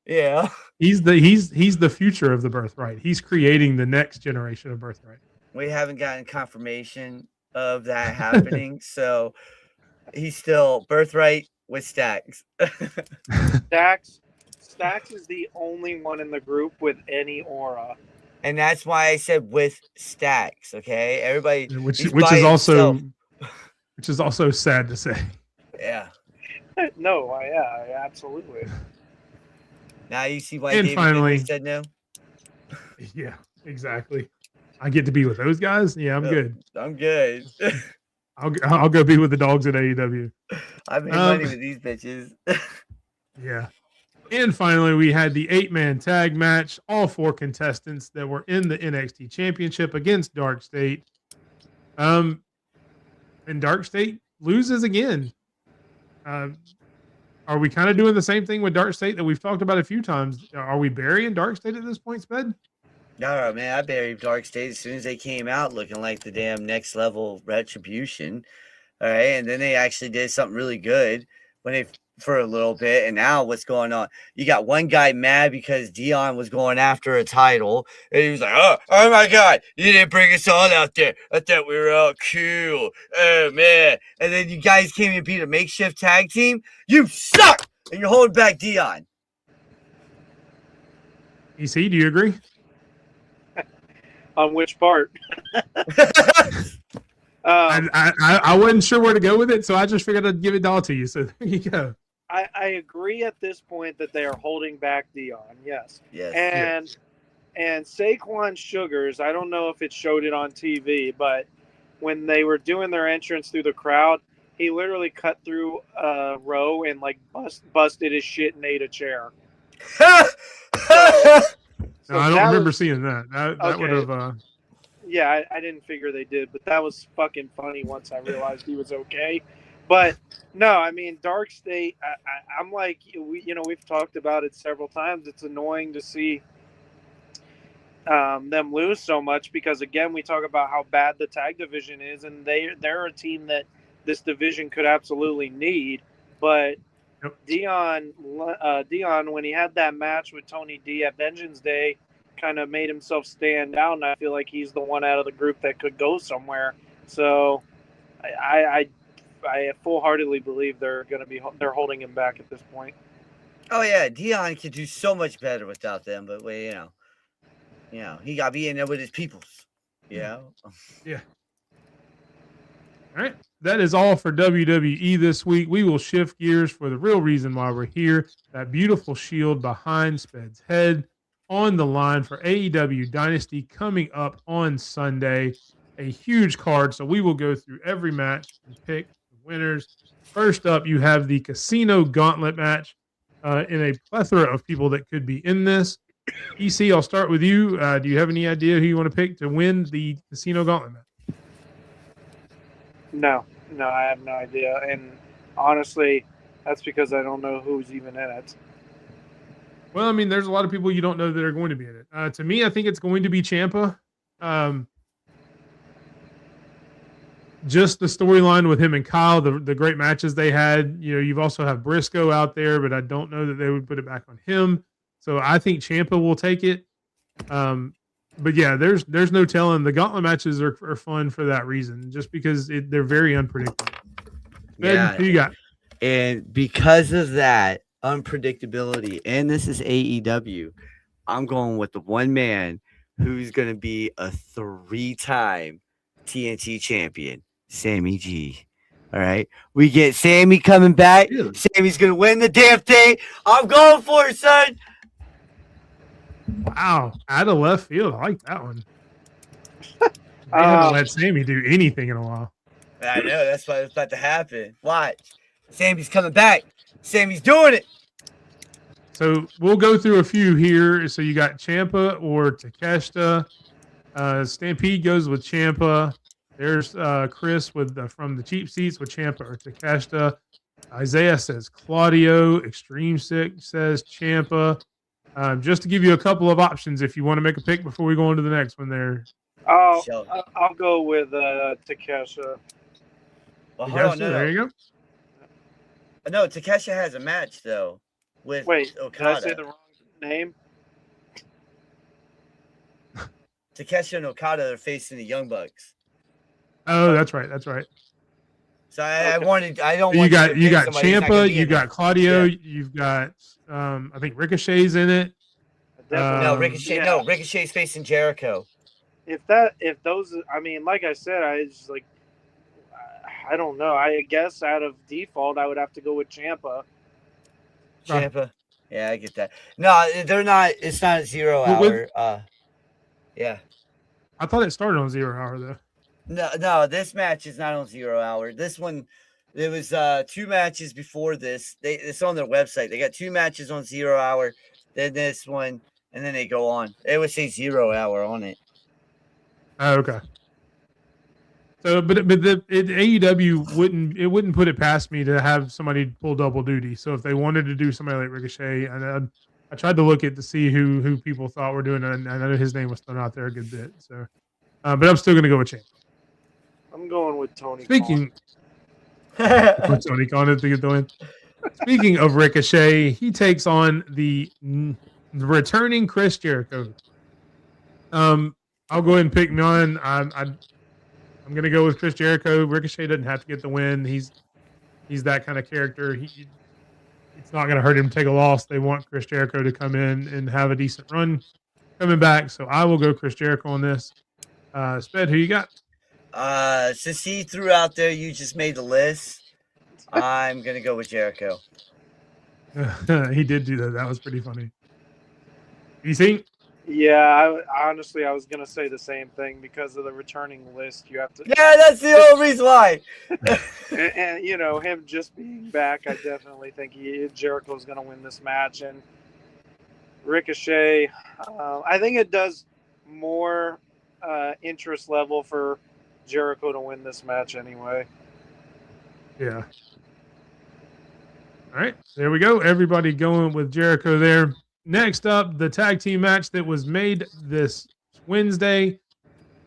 Yeah. He's the future of the Birthright. He's creating the next generation of Birthright. We haven't gotten confirmation of that happening, so he's still Birthright with Stacks. Stacks is the only one in the group with any aura. And that's why I said with Stacks, okay? Everybody which is also sad to say. Yeah. No, yeah, absolutely. Now you see why and David finally said no? Yeah, exactly. I get to be with those guys? Yeah, I'm good. I'm good. I'll go be with the dogs at AEW. I made money with these bitches. Yeah. And finally, we had the 8-man tag match. All 4 contestants that were in the NXT Championship against Dark State. And Dark State loses again. Are we kind of doing the same thing with Dark State that we've talked about a few times? Are we burying Dark State at this point, Sped? No, man, I buried Dark State as soon as they came out looking like the damn next level Retribution. All right, and then they actually did something really good for a little bit, and now what's going on? You got one guy mad because Dion was going after a title, and he was like, oh my God, you didn't bring us all out there. I thought we were all cool. Oh, man. And then you guys came and beat a makeshift tag team. You suck! And you're holding back Dion. EC, do you agree? On which part? I wasn't sure where to go with it, so I just figured I'd give it all to you. So there you go. I agree at this point that they are holding back Dion. Yes. Yes. And Saquon Sugars, I don't know if it showed it on TV, but when they were doing their entrance through the crowd, he literally cut through a row and like busted his shit and ate a chair. No, I don't remember seeing that. That would have. Yeah, I didn't figure they did, but that was fucking funny once I realized he was okay. But no, I mean, Dark State, I'm like, we've talked about it several times. It's annoying to see them lose so much because, again, we talk about how bad the tag division is, and they're a team that this division could absolutely need. But Dion, when he had that match with Tony D at Vengeance Day, kind of made himself stand out, and I feel like he's the one out of the group that could go somewhere. So I full-heartedly believe they're holding him back at this point. Oh yeah, Dion could do so much better without them, but you know, he got to be in there with his peoples. Yeah. All right. That is all for WWE this week. We will shift gears for the real reason why we're here. That beautiful shield behind Sped's head on the line for AEW Dynasty coming up on Sunday. A huge card. So we will go through every match and pick the winners. First up, you have the Casino Gauntlet match in a plethora of people that could be in this. EC, I'll start with you. Do you have any idea who you want to pick to win the Casino Gauntlet match? No, I have no idea. And honestly, that's because I don't know who's even in it. Well, I mean, there's a lot of people you don't know that are going to be in it. To me, I think it's going to be Ciampa. Just the storyline with him and Kyle, the great matches they had. You know, you've also have Briscoe out there, but I don't know that they would put it back on him. So I think Ciampa will take it. But yeah, there's no telling. The gauntlet matches are fun for that reason, just because they're very unpredictable. Ben, who you got? And because of that unpredictability, and this is AEW, I'm going with the one man who's going to be a 3-time TNT champion, Sammy G. All right. We get Sammy coming back. Really? Sammy's going to win the damn thing. I'm going for it, son. Wow. Out of left field. I like that one. I haven't let Sammy do anything in a while. I know. That's what's about to happen. Watch. Sammy's coming back. Sammy's doing it. So we'll go through a few here. So you got Ciampa or Takeshita. Stampede goes with Ciampa. There's Chris with from the cheap seats with Ciampa or Takeshita. Isaiah says Claudio. Extreme Sick says Ciampa. Just to give you a couple of options if you want to make a pick before we go on to the next one there. I'll go with Takeshita. Well, hold on, there you go. No, Takeshita has a match though with Okada. Did I say the wrong name? Takeshita and Okada are facing the Young Bucks. Oh, that's right. So I don't want you got Ciampa, you got Claudio, yeah. You've got I think Ricochet's in it. Ricochet's facing Jericho. If those, I mean, like I said, I don't know. I guess out of default, I would have to go with Ciampa. Ciampa. Yeah, I get that. No, they're not. It's not a 0 hour. Yeah. I thought it started on 0 hour though. No, this match is not on 0 hour. This one, there was 2 matches before this. It's on their website. They got 2 matches on 0 hour, then this one, and then they go on. It would say 0 hour on it. Oh, okay. So, but AEW wouldn't put it past me to have somebody pull double duty. So if they wanted to do somebody like Ricochet, and I tried to look at to see who people thought were doing it, and I know his name was thrown out there a good bit. So, but I'm still going to go with Ciampa. I'm going with Tony. Tony Khan to get the win. Speaking of Ricochet, he takes on the returning Chris Jericho. I'll go ahead and pick mine. I'm going to go with Chris Jericho. Ricochet doesn't have to get the win. He's that kind of character. It's not going to hurt him to take a loss. They want Chris Jericho to come in and have a decent run coming back. So I will go Chris Jericho on this. Sped, who you got? Since he threw out there, you just made the list. I'm going to go with Jericho. He did do that. That was pretty funny. You see? Yeah, I was going to say the same thing because of the returning list. You have to. Yeah, that's the only reason why. and you know, him just being back, I definitely think Jericho's going to win this match. And Ricochet, I think it does more interest level for Jericho to win this match anyway. Yeah. All right, there we go. Everybody going with Jericho there. Next up, the tag team match that was made this Wednesday.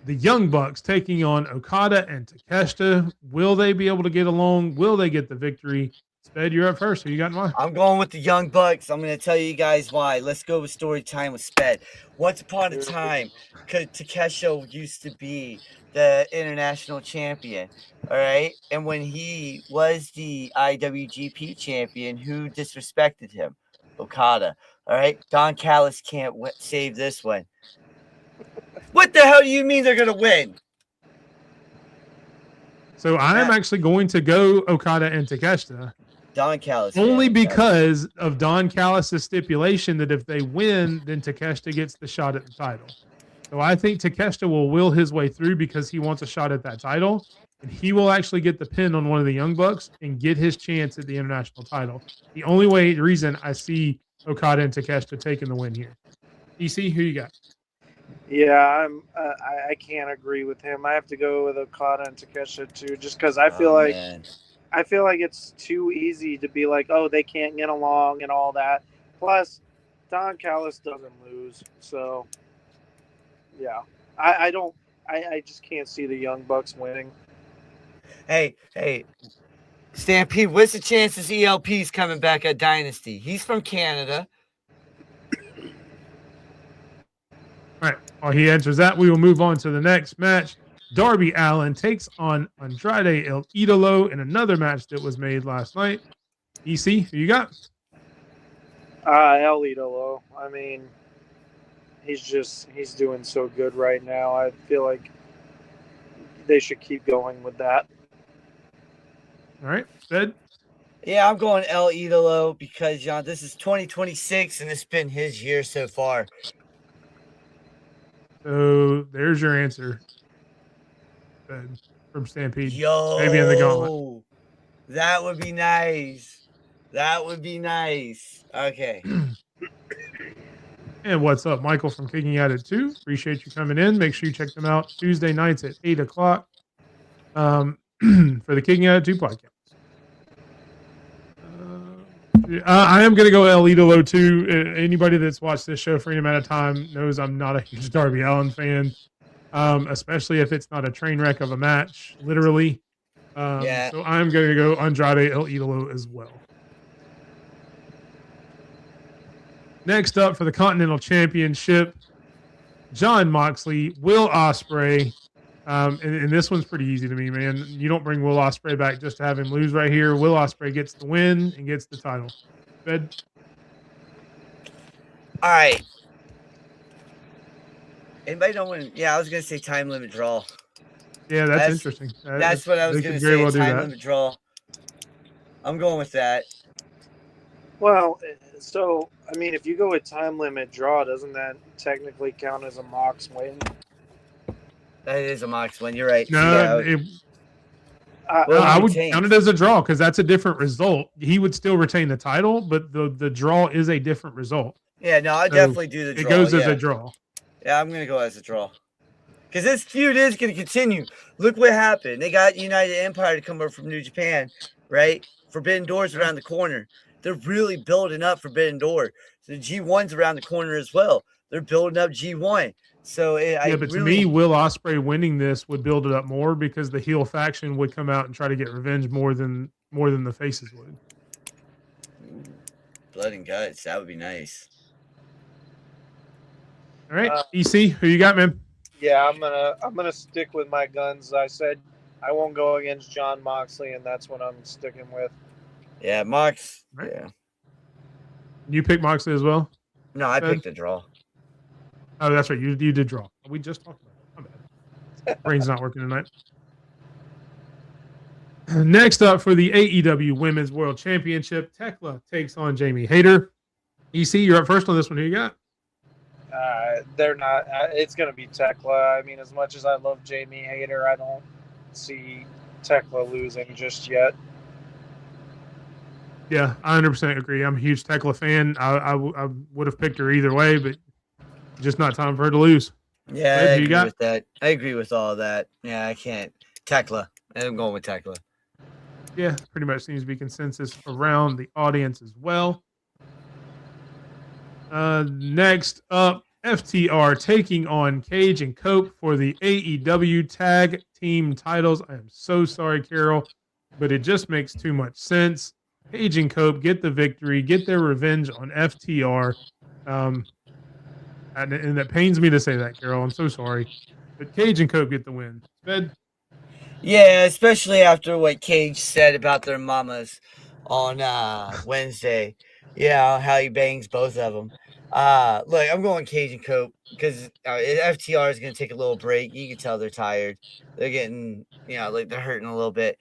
The Young Bucks taking on Okada and Takeshita. Will they be able to get along? Will they get the victory? Sped, you're up first. Who you got in mind? I'm going with the Young Bucks. I'm going to tell you guys why. Let's go with story time with Sped. Once upon a time, Takesha used to be the international champion. All right. And when he was the IWGP champion, who disrespected him? Okada. All right. Don Callis can't save this one. What the hell do you mean they're going to win? So I am actually going to go Okada and Takeshita. Don Callis. Only because of Don Callis' stipulation that if they win, then Takeshita gets the shot at the title. So I think Takeshita will will his way through because he wants a shot at that title. And he will actually get the pin on one of the Young Bucks and get his chance at the international title. The only reason I see Okada and Takeshita taking the win here. EC, who you got? Yeah, I can't agree with him. I have to go with Okada and Takeshita too, just because I feel like it's too easy to be like, oh, they can't get along and all that. Plus, Don Callis doesn't lose, so yeah, I just can't see the Young Bucks winning. Hey, Stampede, what's the chances ELP's coming back at Dynasty? He's from Canada. All right. While he answers that, we will move on to the next match. Darby Allin takes on Andrade El Idolo in another match that was made last night. EC, who you got? El Idolo. I mean, he's doing so good right now. I feel like they should keep going with that. All right, Sped. Yeah, I'm going El Idolo because this is 2026 and it's been his year so far. So there's your answer, Sped, from Stampede. Yo, maybe in the gauntlet. That would be nice. That would be nice. Okay. And what's up, Michael from Kicking Out at 2? Appreciate you coming in. Make sure you check them out Tuesday nights at 8 o'clock for the Kicking Out at 2 podcast. I am going to go El Idolo too. Anybody that's watched this show for any amount of time knows I'm not a huge Darby Allin fan, especially if it's not a train wreck of a match, literally. So I'm going to go Andrade El Idolo as well. Next up for the Continental Championship, Jon Moxley, Will Ospreay. And this one's pretty easy to me, man. You don't bring Will Ospreay back just to have him lose right here. Will Ospreay gets the win and gets the title. Sped? All right. Anybody know when? Yeah, I was going to say time limit draw. Yeah, that's interesting. That's what I was going to say, well time limit draw. I'm going with that. Well, so, I mean, if you go with time limit draw, doesn't that technically count as a Mox win? That is a Mox win. You're right. No, I would count it as a draw because that's a different result. He would still retain the title, but the draw is a different result. Yeah, no, I definitely do the draw. It goes as a draw. Yeah, I'm going to go as a draw. Because this feud is going to continue. Look what happened. They got United Empire to come over from New Japan, right? Forbidden Door's around the corner. They're really building up Forbidden Door. So the G1's around the corner as well. They're building up G1. So to me, Will Ospreay winning this would build it up more because the heel faction would come out and try to get revenge more than the faces would. Blood and guts, that would be nice. All right, EC, who you got, man? Yeah, I'm gonna stick with my guns. I said I won't go against Jon Moxley, and that's what I'm sticking with. Yeah, Mox. Right. Yeah. You picked Moxley as well? No, I picked the draw. Oh, that's right. You did draw. We just talked about it. My bad. Brain's not working tonight. Next up for the AEW Women's World Championship, Tekla takes on Jamie Hayter. EC, you're up first on this one. Who you got? They're not. It's going to be Tekla. I mean, as much as I love Jamie Hayter, I don't see Tekla losing just yet. Yeah, I 100% agree. I'm a huge Tekla fan. I would have picked her either way, but just not time for her to lose. Yeah, I agree with that. I agree with all of that. Yeah, I can't. Tekla. I'm going with Tekla. Yeah, pretty much seems to be consensus around the audience as well. Next up, FTR taking on Cage and Cope for the AEW Tag Team titles. I am so sorry, Carol, but it just makes too much sense. Cage and Cope get the victory, get their revenge on FTR. And that pains me to say that, Carol. I'm so sorry. But Cage and Cope get the win. Sped? Yeah, especially after what Cage said about their mamas on Wednesday. Yeah, how he bangs both of them. Look, I'm going Cage and Cope because FTR is going to take a little break. You can tell they're tired. They're getting, like they're hurting a little bit.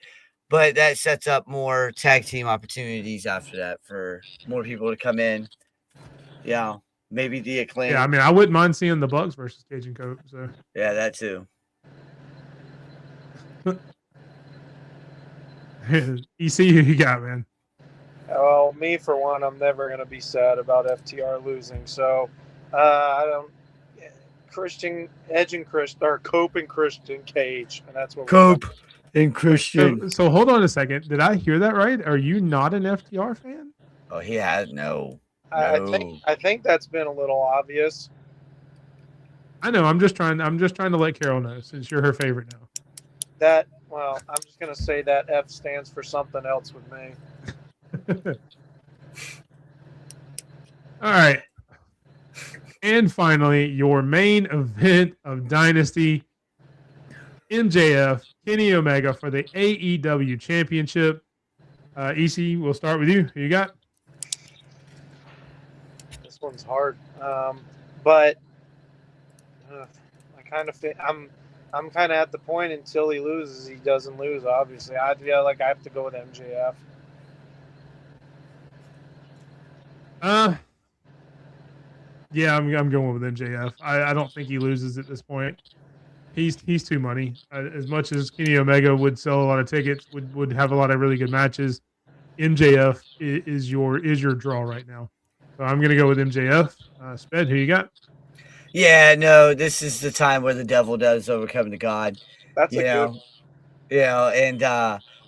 But that sets up more tag team opportunities after that for more people to come in. Yeah, maybe the Acclaim. Yeah, I mean, I wouldn't mind seeing the Bucks versus Cage and Cope. So yeah, that too. EC, who you got, man? Well, me for one, I'm never going to be sad about FTR losing. So I don't. Christian Edge and Christian or Cope and Christian Cage, and that's what Cope and Christian. So hold on a second. Did I hear that right? Are you not an FTR fan? Oh, he had no. I think that's been a little obvious. I know. I'm just trying to let Carol know since you're her favorite now. I'm just gonna say that F stands for something else with me. All right. And finally, your main event of Dynasty, MJF, Kenny Omega for the AEW Championship. EC, we'll start with you. Who you got? This one's hard, but I kind of think I'm kind of at the point until he loses, he doesn't lose. Obviously, I feel like I have to go with MJF. Yeah, I'm going with MJF. I don't think he loses at this point. He's too money. As much as Kenny Omega would sell a lot of tickets, would have a lot of really good matches. MJF is your draw right now. So I'm going to go with MJF. Sped, who you got? Yeah, no, this is the time where the devil does overcome the God. That's good. And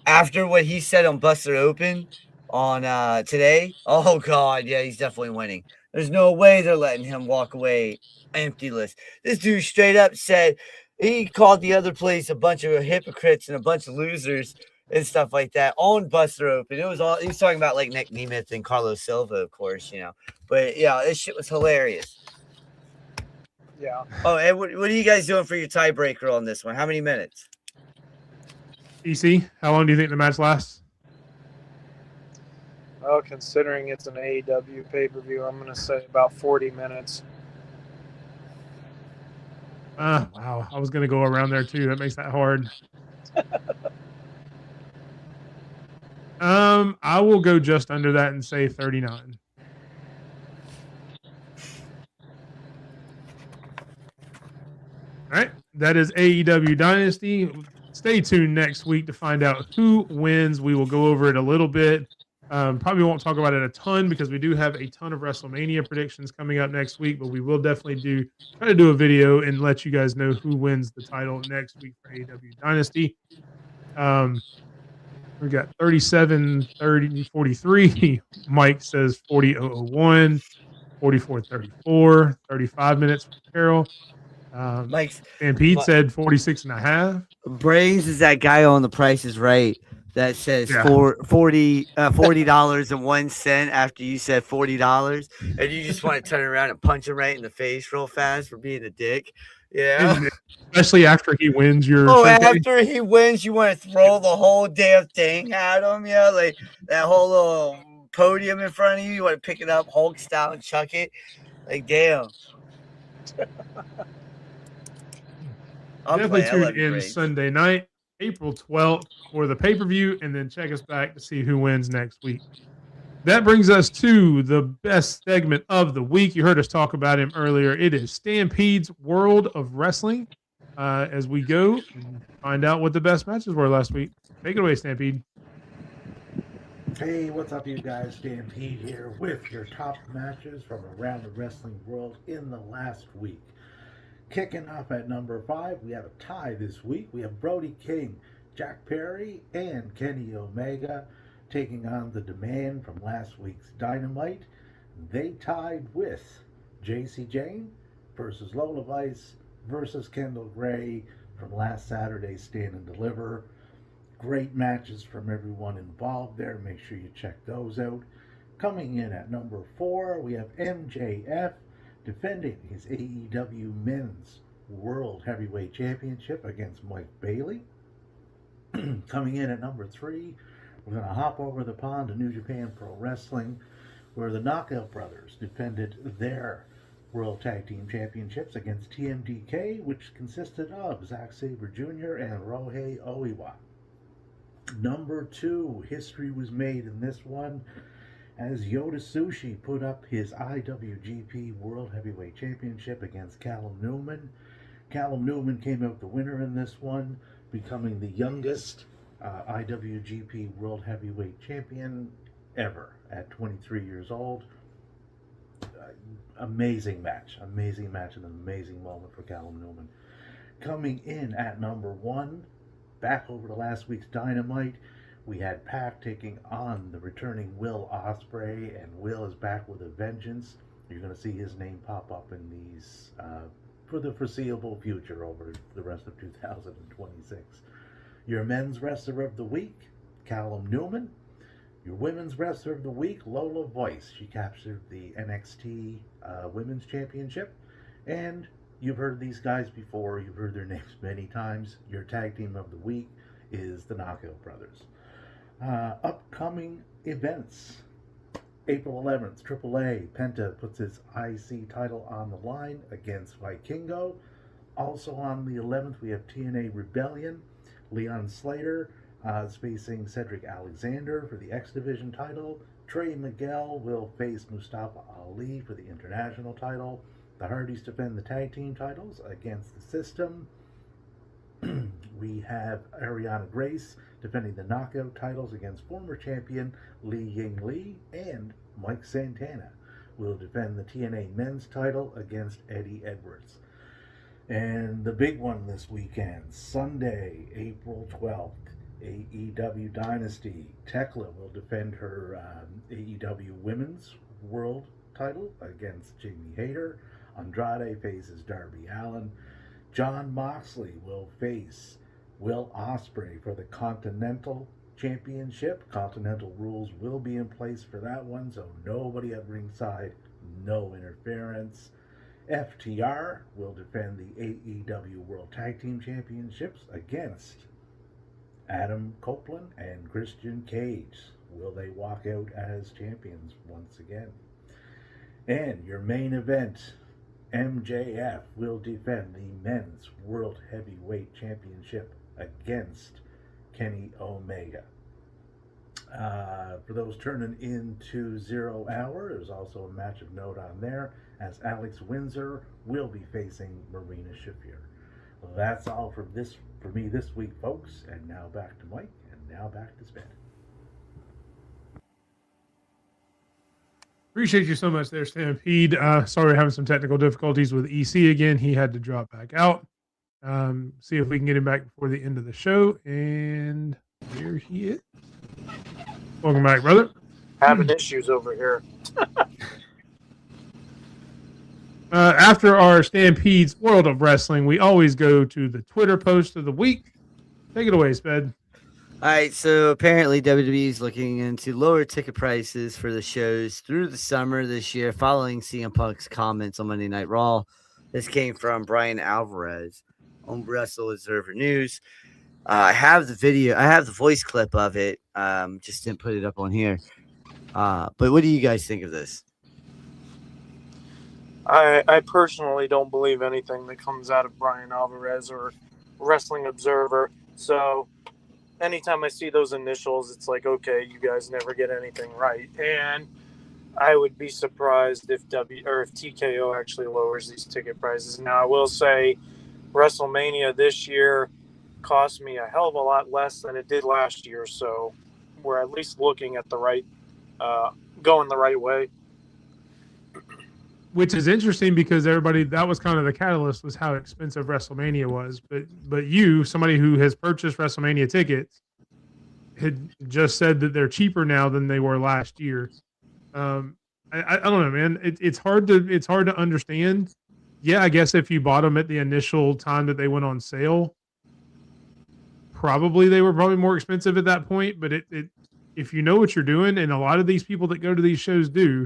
after what he said on Buster Open on today, oh God, yeah, he's definitely winning. There's no way they're letting him walk away emptyless. This dude straight up said he called the other place a bunch of hypocrites and a bunch of losers and stuff like that on Buster Open. It was all he was talking about, like Nick Nemeth and Carlos Silva, of course, But yeah, this shit was hilarious. Yeah. Oh, and what are you guys doing for your tiebreaker on this one? How many minutes? EC, how long do you think the match lasts? Well, considering it's an AEW pay-per-view, I'm going to say about 40 minutes. Wow. I was going to go around there too. That makes that hard. I will go just under that and say 39. All right. That is AEW Dynasty. Stay tuned next week to find out who wins. We will go over it a little bit. Probably won't talk about it a ton because we do have a ton of WrestleMania predictions coming up next week, but we will definitely try to do a video and let you guys know who wins the title next week for AEW Dynasty. We got 37, 30, 43. Mike says 40-001, 44-34, 35 minutes for Carol. Mike's Stampede said 46 and a half. Brains is that guy on The Price is Right that says $40.01 after you said $40, and you just want to turn around and punch him right in the face real fast for being a dick. Yeah. Especially after he wins your after he wins, you want to throw the whole damn thing at him. Yeah, like that whole little podium in front of you. You want to pick it up Hulk style and chuck it. Like, damn. Definitely tune in Sunday night, April 12th, for the pay-per-view, and then check us back to see who wins next week. That brings us to the best segment of the week. You heard us talk about him earlier. It is Stampede's World of Wrestling. As we go and find out what the best matches were last week. Take it away, Stampede. Hey, what's up, you guys? Stampede here with your top matches from around the wrestling world in the last week. Kicking off at number 5, we have a tie this week. We have Brody King, Jack Perry, and Kenny Omega taking on the Demand from last week's Dynamite. They tied with JC Jane versus Lola Vice versus Kendall Gray from last Saturday's Stand and Deliver. Great matches from everyone involved there. Make sure you check those out. Coming in at number 4, we have MJF defending his AEW Men's World Heavyweight Championship against Mike Bailey. Coming in at number 3, we're going to hop over the pond to New Japan Pro Wrestling, where the Knockout Brothers defended their World Tag Team Championships against TMDK, which consisted of Zack Sabre Jr. and Ryohei Oiwa. Number 2, history was made in this one as Yoda Sushi put up his IWGP World Heavyweight Championship against Callum Newman. Callum Newman came out the winner in this one, becoming the youngest IWGP World Heavyweight Champion ever at 23 years old. Amazing match and an amazing moment for Callum Newman. Coming in at number 1, back over to last week's Dynamite, we had Pac taking on the returning Will Ospreay, and Will is back with a vengeance. You're going to see his name pop up in these for the foreseeable future over the rest of 2026. Your men's wrestler of the week, Callum Newman. Your women's wrestler of the week, Lola Voice. She captured the NXT Women's Championship. And you've heard these guys before. You've heard their names many times. Your tag team of the week is the Knockout Brothers. Upcoming events. April 11th, AAA, Penta puts his IC title on the line against Vikingo. Also on the 11th, we have TNA Rebellion. Leon Slater is facing Cedric Alexander for the X Division title. Trey Miguel will face Mustafa Ali for the international title. The Hardys defend the tag team titles against the System. We have Ariana Grace defending the knockout titles against former champion Li Ying Li, and Mike Santana will defend the TNA men's title against Eddie Edwards. And the big one this weekend, Sunday, April 12th, AEW Dynasty. Tekla will defend her AEW Women's World title against Jamie Hayter. Andrade faces Darby Allin. Jon Moxley will face Will Ospreay for the Continental Championship. Continental rules will be in place for that one, so nobody at ringside, no interference. FTR will defend the AEW World Tag Team Championships against Adam Copeland and Christian Cage. Will they walk out as champions once again? And your main event, MJF will defend the Men's World Heavyweight Championship against Kenny Omega. For those turning into 0 Hour, there's also a match of note on there, as Alex Windsor will be facing Marina Shafir. Well, that's all for me this week, folks. And now back to Mike, and now back to Sped. Appreciate you so much there, Stampede. Sorry we're having some technical difficulties with EC again. He had to drop back out. See if we can get him back before the end of the show. And there he is. Welcome back, brother. Having issues over here. After our Stampede's World of Wrestling, we always go to the Twitter post of the week. Take it away, Sped. All right, so apparently WWE is looking into lower ticket prices for the shows through the summer this year following CM Punk's comments on Monday Night Raw. This came from Brian Alvarez on Wrestle Observer News. I have the video. I have the voice clip of it. Just didn't put it up on here. But what do you guys think of this? I personally don't believe anything that comes out of Brian Alvarez or Wrestling Observer. So anytime I see those initials, it's like, okay, you guys never get anything right. And I would be surprised if TKO actually lowers these ticket prices. Now, I will say WrestleMania this year cost me a hell of a lot less than it did last year. So we're at least looking at the right, going the right way. Which is interesting because that was kind of the catalyst, was how expensive WrestleMania was. But you, somebody who has purchased WrestleMania tickets, had just said that they're cheaper now than they were last year. I don't know, man. It's hard to understand. Yeah, I guess if you bought them at the initial time that they went on sale, probably they were probably more expensive at that point. But if you know what you're doing, and a lot of these people that go to these shows do,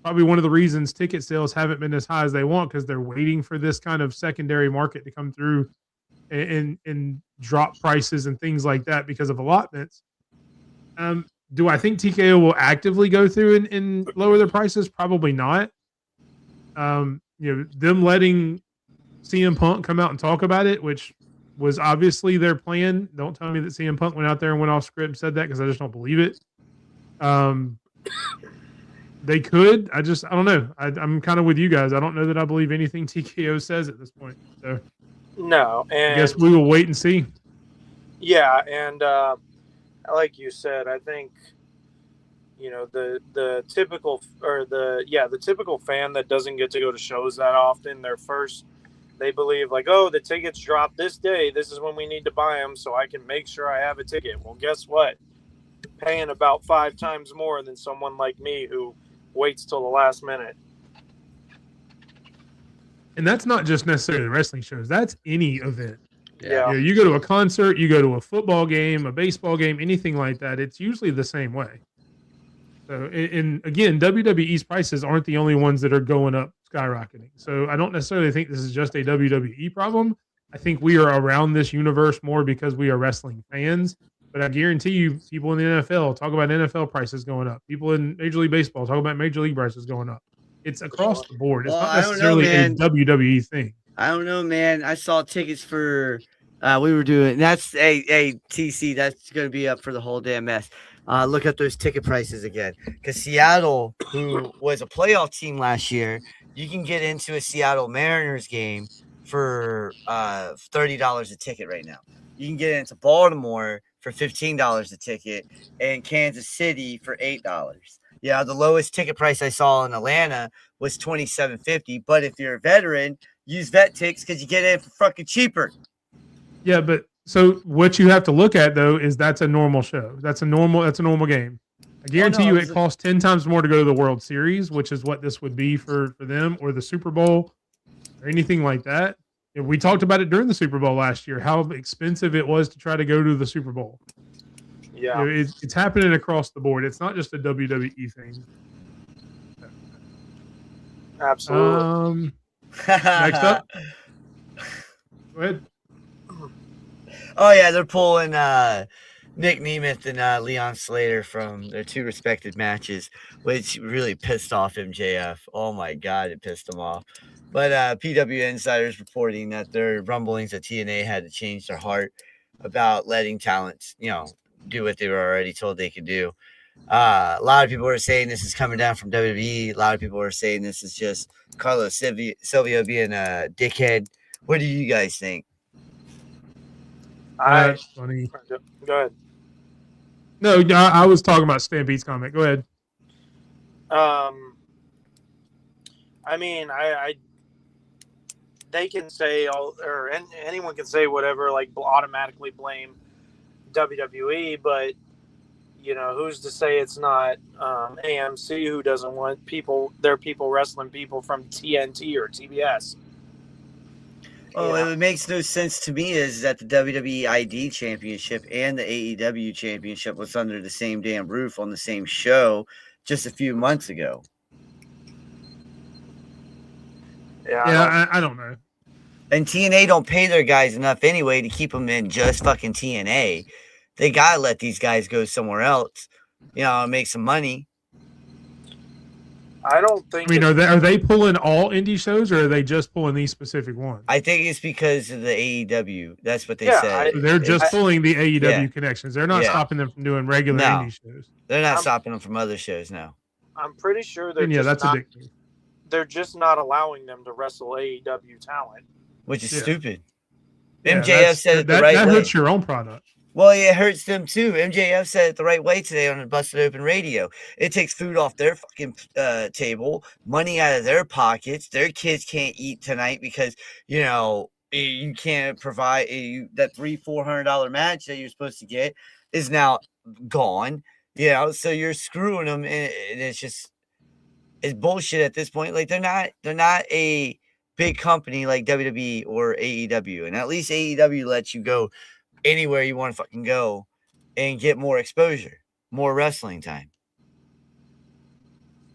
probably one of the reasons ticket sales haven't been as high as they want because they're waiting for this kind of secondary market to come through and drop prices and things like that because of allotments. Do I think TKO will actively go through and lower their prices? Probably not. Them letting CM Punk come out and talk about it, which was obviously their plan. Don't tell me that CM Punk went out there and went off script and said that because I just don't believe it. They could. I don't know. I'm kind of with you guys. I don't know that I believe anything TKO says at this point. So No, and I guess we will wait and see. Yeah, and like you said, I think the typical fan that doesn't get to go to shows that often, they believe like, oh, the tickets drop this day. This is when we need to buy them so I can make sure I have a ticket. Well, guess what? Paying about 5 times more than someone like me who waits till the last minute. And that's not just necessarily wrestling shows. That's any event. Yeah. You go to a concert, you go to a football game, a baseball game, anything like that. It's usually the same way. So, and again, WWE's prices aren't the only ones that are going up, skyrocketing. So I don't necessarily think this is just a WWE problem. I think we are around this universe more because we are wrestling fans. But I guarantee you, people in the NFL talk about NFL prices going up. People in Major League Baseball talk about Major League prices going up. It's across the board. It's not necessarily a WWE thing. I don't know, man. I saw tickets for we were doing that's TC. That's going to be up for the whole damn mess. Look up those ticket prices again, because Seattle, who was a playoff team last year, you can get into a Seattle Mariners game for $30 a ticket right now. You can get into Baltimore for $15 a ticket, and Kansas City for $8. Yeah, the lowest ticket price I saw in Atlanta was $27.50. But if you're a veteran, use vet ticks because you get it for fucking cheaper. Yeah, but so what you have to look at though is that's a normal show. That's a normal game. I guarantee you it costs 10 times more to go to the World Series, which is what this would be for them, or the Super Bowl or anything like that. We talked about it during the Super Bowl last year, how expensive it was to try to go to the Super Bowl. Yeah. It's happening across the board. It's not just a WWE thing. Absolutely. Next up. Go ahead. Oh, yeah, they're pulling Nick Nemeth and Leon Slater from their 2 respected matches, which really pissed off MJF. Oh, my God, it pissed him off. But PW Insider's reporting that their rumblings at TNA had to change their heart about letting talents, do what they were already told they could do. A lot of people are saying this is coming down from WWE. A lot of people are saying this is just Carlos Silvio being a dickhead. What do you guys think? That's funny. Go ahead. No, I was talking about Stampede's comment. Go ahead. I mean, they can say anyone can say whatever, like automatically blame WWE, but who's to say it's not AMC who doesn't want their people wrestling people from TNT or TBS? It makes no sense to me is that the WWE ID Championship and the AEW Championship was under the same damn roof on the same show just a few months ago. Yeah, I don't know. And TNA don't pay their guys enough anyway to keep them in just fucking TNA. They gotta let these guys go somewhere else, make some money. I don't think. I mean, are they pulling all indie shows, or are they just pulling these specific ones? I think it's because of the AEW. That's what they said. So they're just pulling the AEW connections. They're not stopping them from doing regular indie shows. They're not stopping them from other shows now. I'm pretty sure that's addictive. They're just not allowing them to wrestle AEW talent, which is stupid. Yeah, MJF said it the right way. That hurts your own product. Well, it hurts them too. MJF said it the right way today on the Busted Open Radio. It takes food off their fucking table, money out of their pockets. Their kids can't eat tonight because, you can't provide that $300-400 match that you're supposed to get is now gone. So you're screwing them, and it's bullshit at this point. Like they're not a big company like WWE or AEW, and at least AEW lets you go anywhere you want to fucking go and get more exposure, more wrestling time.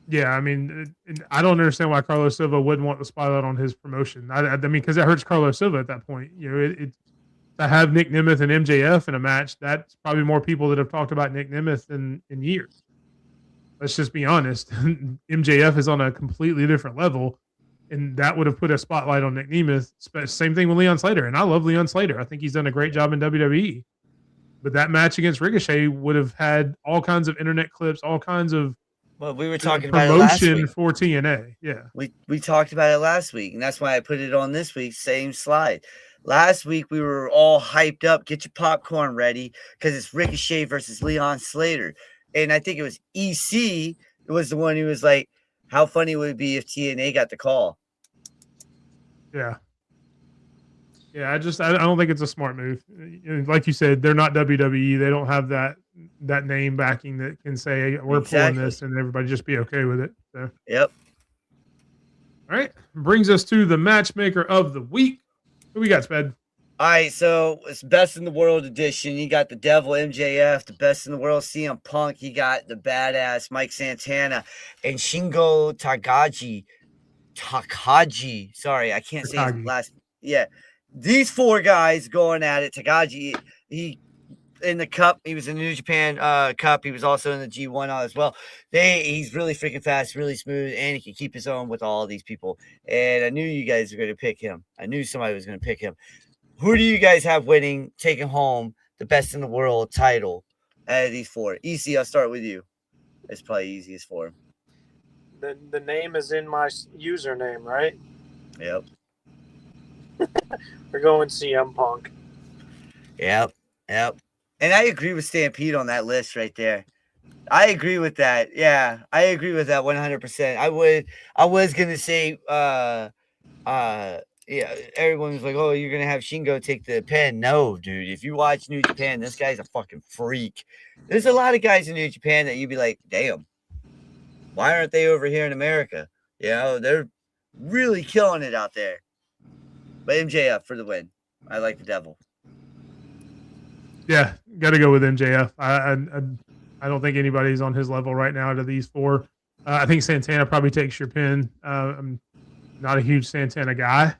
Yeah, I mean, I don't understand why Carlos Silva wouldn't want the spotlight on his promotion. I mean, because it hurts Carlos Silva at that point. You know, to have Nick Nemeth and MJF in a match, that's probably more people that have talked about Nick Nemeth in years. Let's just be honest. MJF is on a completely different level, and that would have put a spotlight on Nick Nemeth. Same thing with Leon Slater, and I love Leon Slater. I think he's done a great job in WWE. But that match against Ricochet would have had all kinds of internet clips, all kinds of Well, we were talking about it last promotion week. for TNA. Yeah. We talked about it last week, and that's why I put it on this week's same slide. Last week, we were all hyped up. Get your popcorn ready because it's Ricochet versus Leon Slater. And I think it was EC. It was the one who was like, how funny would it be if TNA got the call? Yeah. Yeah, I don't think it's a smart move. Like you said, they're not WWE. They don't have that name backing that can say we're pulling this and everybody just be okay with it. So. Yep. All right. Brings us to the matchmaker of the week. Who we got, Sped? All right, so it's Best in the World edition. You got the Devil MJF, the Best in the World CM Punk. You got the badass Mike Santana and Shingo Takagi. Sorry, I can't say his last. Yeah, these four guys going at it. Takagi, he in the Cup. He was in the New Japan Cup. He was also in the G1 as well. He's really freaking fast, really smooth, and he can keep his own with all these people. And I knew you guys were going to pick him. I knew somebody was going to pick him. Who do you guys have winning, taking home the Best in the World title out of these four? EC, I'll start with you. It's probably easiest for him. The name is in my username, right? Yep. We're going CM Punk. Yep. And I agree with Stampede on that list right there. I agree with that. Yeah, I agree with that 100%. I was gonna say, yeah, everyone was like, oh, you're going to have Shingo take the pin. No, dude. If you watch New Japan, this guy's a fucking freak. There's a lot of guys in New Japan that you'd be like, damn, why aren't they over here in America? You know, they're really killing it out there. But MJF for the win. I like the Devil. Yeah, got to go with MJF. I don't think anybody's on his level right now out of these four. I think Santana probably takes your pin. I'm not a huge Santana guy.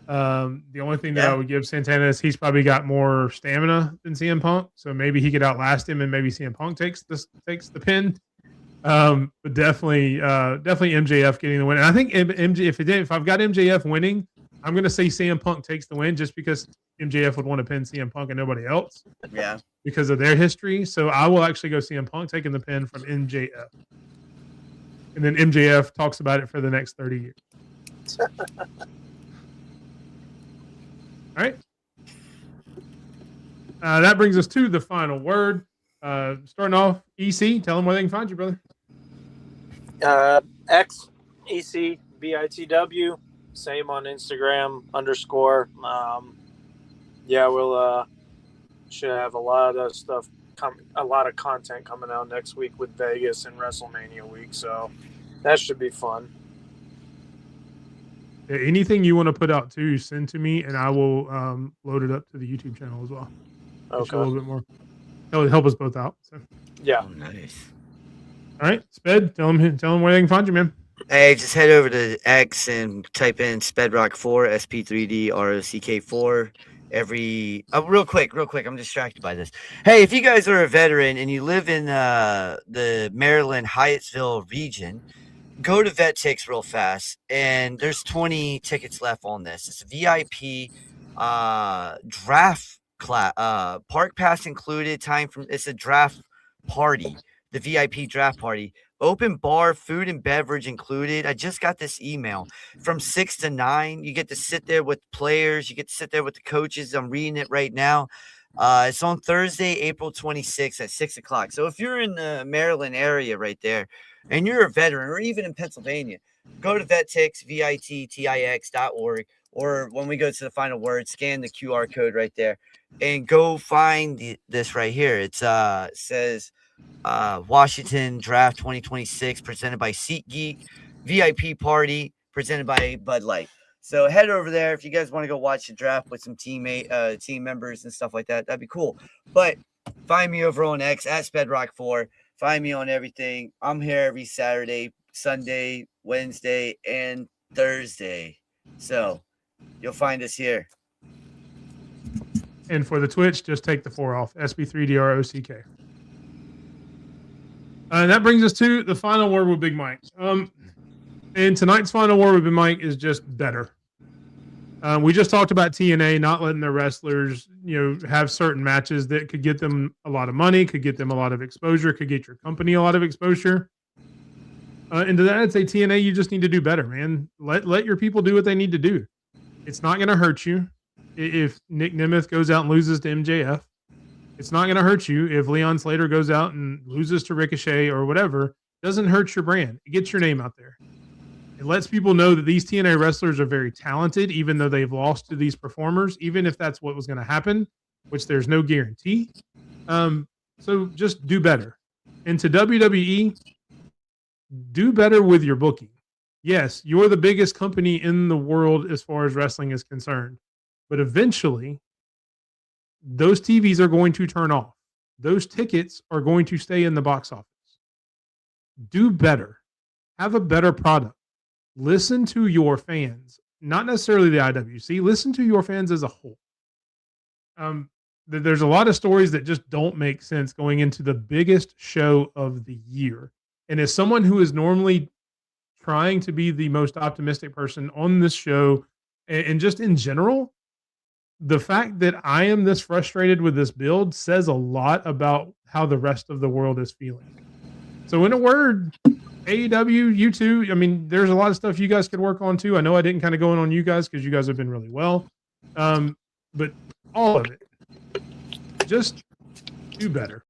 The only thing that I would give Santana is he's probably got more stamina than CM Punk, so maybe he could outlast him, and maybe CM Punk takes the pin. But definitely MJF getting the win. And I think if I've got MJF winning, I'm going to say CM Punk takes the win just because MJF would want to pin CM Punk and nobody else. Yeah, because of their history. So I will actually go CM Punk taking the pin from MJF, and then MJF talks about it for the next 30 years. All right. That brings us to the final word. Starting off, EC, tell them where they can find you, brother. X EC BITW, same on Instagram _. Yeah, we'll should have a lot of stuff a lot of content coming out next week with Vegas and WrestleMania week, so that should be fun. Anything you want to put out too, send to me, and I will load it up to the YouTube channel as well. Okay. A little bit more. That would help us both out. So. Yeah. Oh, nice. All right, Sped, tell them where they can find you, man. Hey, just head over to X and type in SpedRock4, SP3D ROCK4. Real quick, I'm distracted by this. Hey, if you guys are a veteran and you live in the Maryland Hyattsville region, go to VetTix real fast, and there's 20 tickets left on this. It's a VIP draft class, park pass included. It's a draft party, the VIP draft party. Open bar, food and beverage included. I just got this email from 6 to 9. You get to sit there with players. You get to sit there with the coaches. I'm reading it right now. It's on Thursday, April 26th at 6 o'clock. So if you're in the Maryland area right there, and you're a veteran, or even in Pennsylvania, go to VetTix, VITTIX.org, or when we go to the final word, scan the QR code right there, and go find this right here. It says Washington Draft 2026, presented by SeatGeek, VIP party, presented by Bud Light. So head over there if you guys want to go watch the draft with some team members and stuff like that. That'd be cool. But find me over on X at SpedRock4. Find me on everything. I'm here every Saturday, Sunday, Wednesday, and Thursday. So you'll find us here. And for the Twitch, just take the 4 off. SB3DROCK. And that brings us to the final word with Big Mike. And tonight's final word with Big Mike is just better. We just talked about TNA not letting their wrestlers, have certain matches that could get them a lot of money, could get them a lot of exposure, could get your company a lot of exposure. And to that, I'd say TNA, you just need to do better, man. Let your people do what they need to do. It's not going to hurt you if Nick Nemeth goes out and loses to MJF. It's not going to hurt you if Leon Slater goes out and loses to Ricochet or whatever. It doesn't hurt your brand. It gets your name out there. It lets people know that these TNA wrestlers are very talented, even though they've lost to these performers, even if that's what was going to happen, which there's no guarantee. So just do better. And to WWE, do better with your booking. Yes, you're the biggest company in the world as far as wrestling is concerned. But eventually, those TVs are going to turn off. Those tickets are going to stay in the box office. Do better. Have a better product. Listen to your fans, not necessarily the IWC. Listen to your fans as a whole. There's a lot of stories that just don't make sense going into the biggest show of the year. And as someone who is normally trying to be the most optimistic person on this show, and just in general, the fact that I am this frustrated with this build says a lot about how the rest of the world is feeling. So in a word, AEW, you two, there's a lot of stuff you guys could work on too. I know I didn't kind of go in on you guys because you guys have been really well. But all of it, just do better.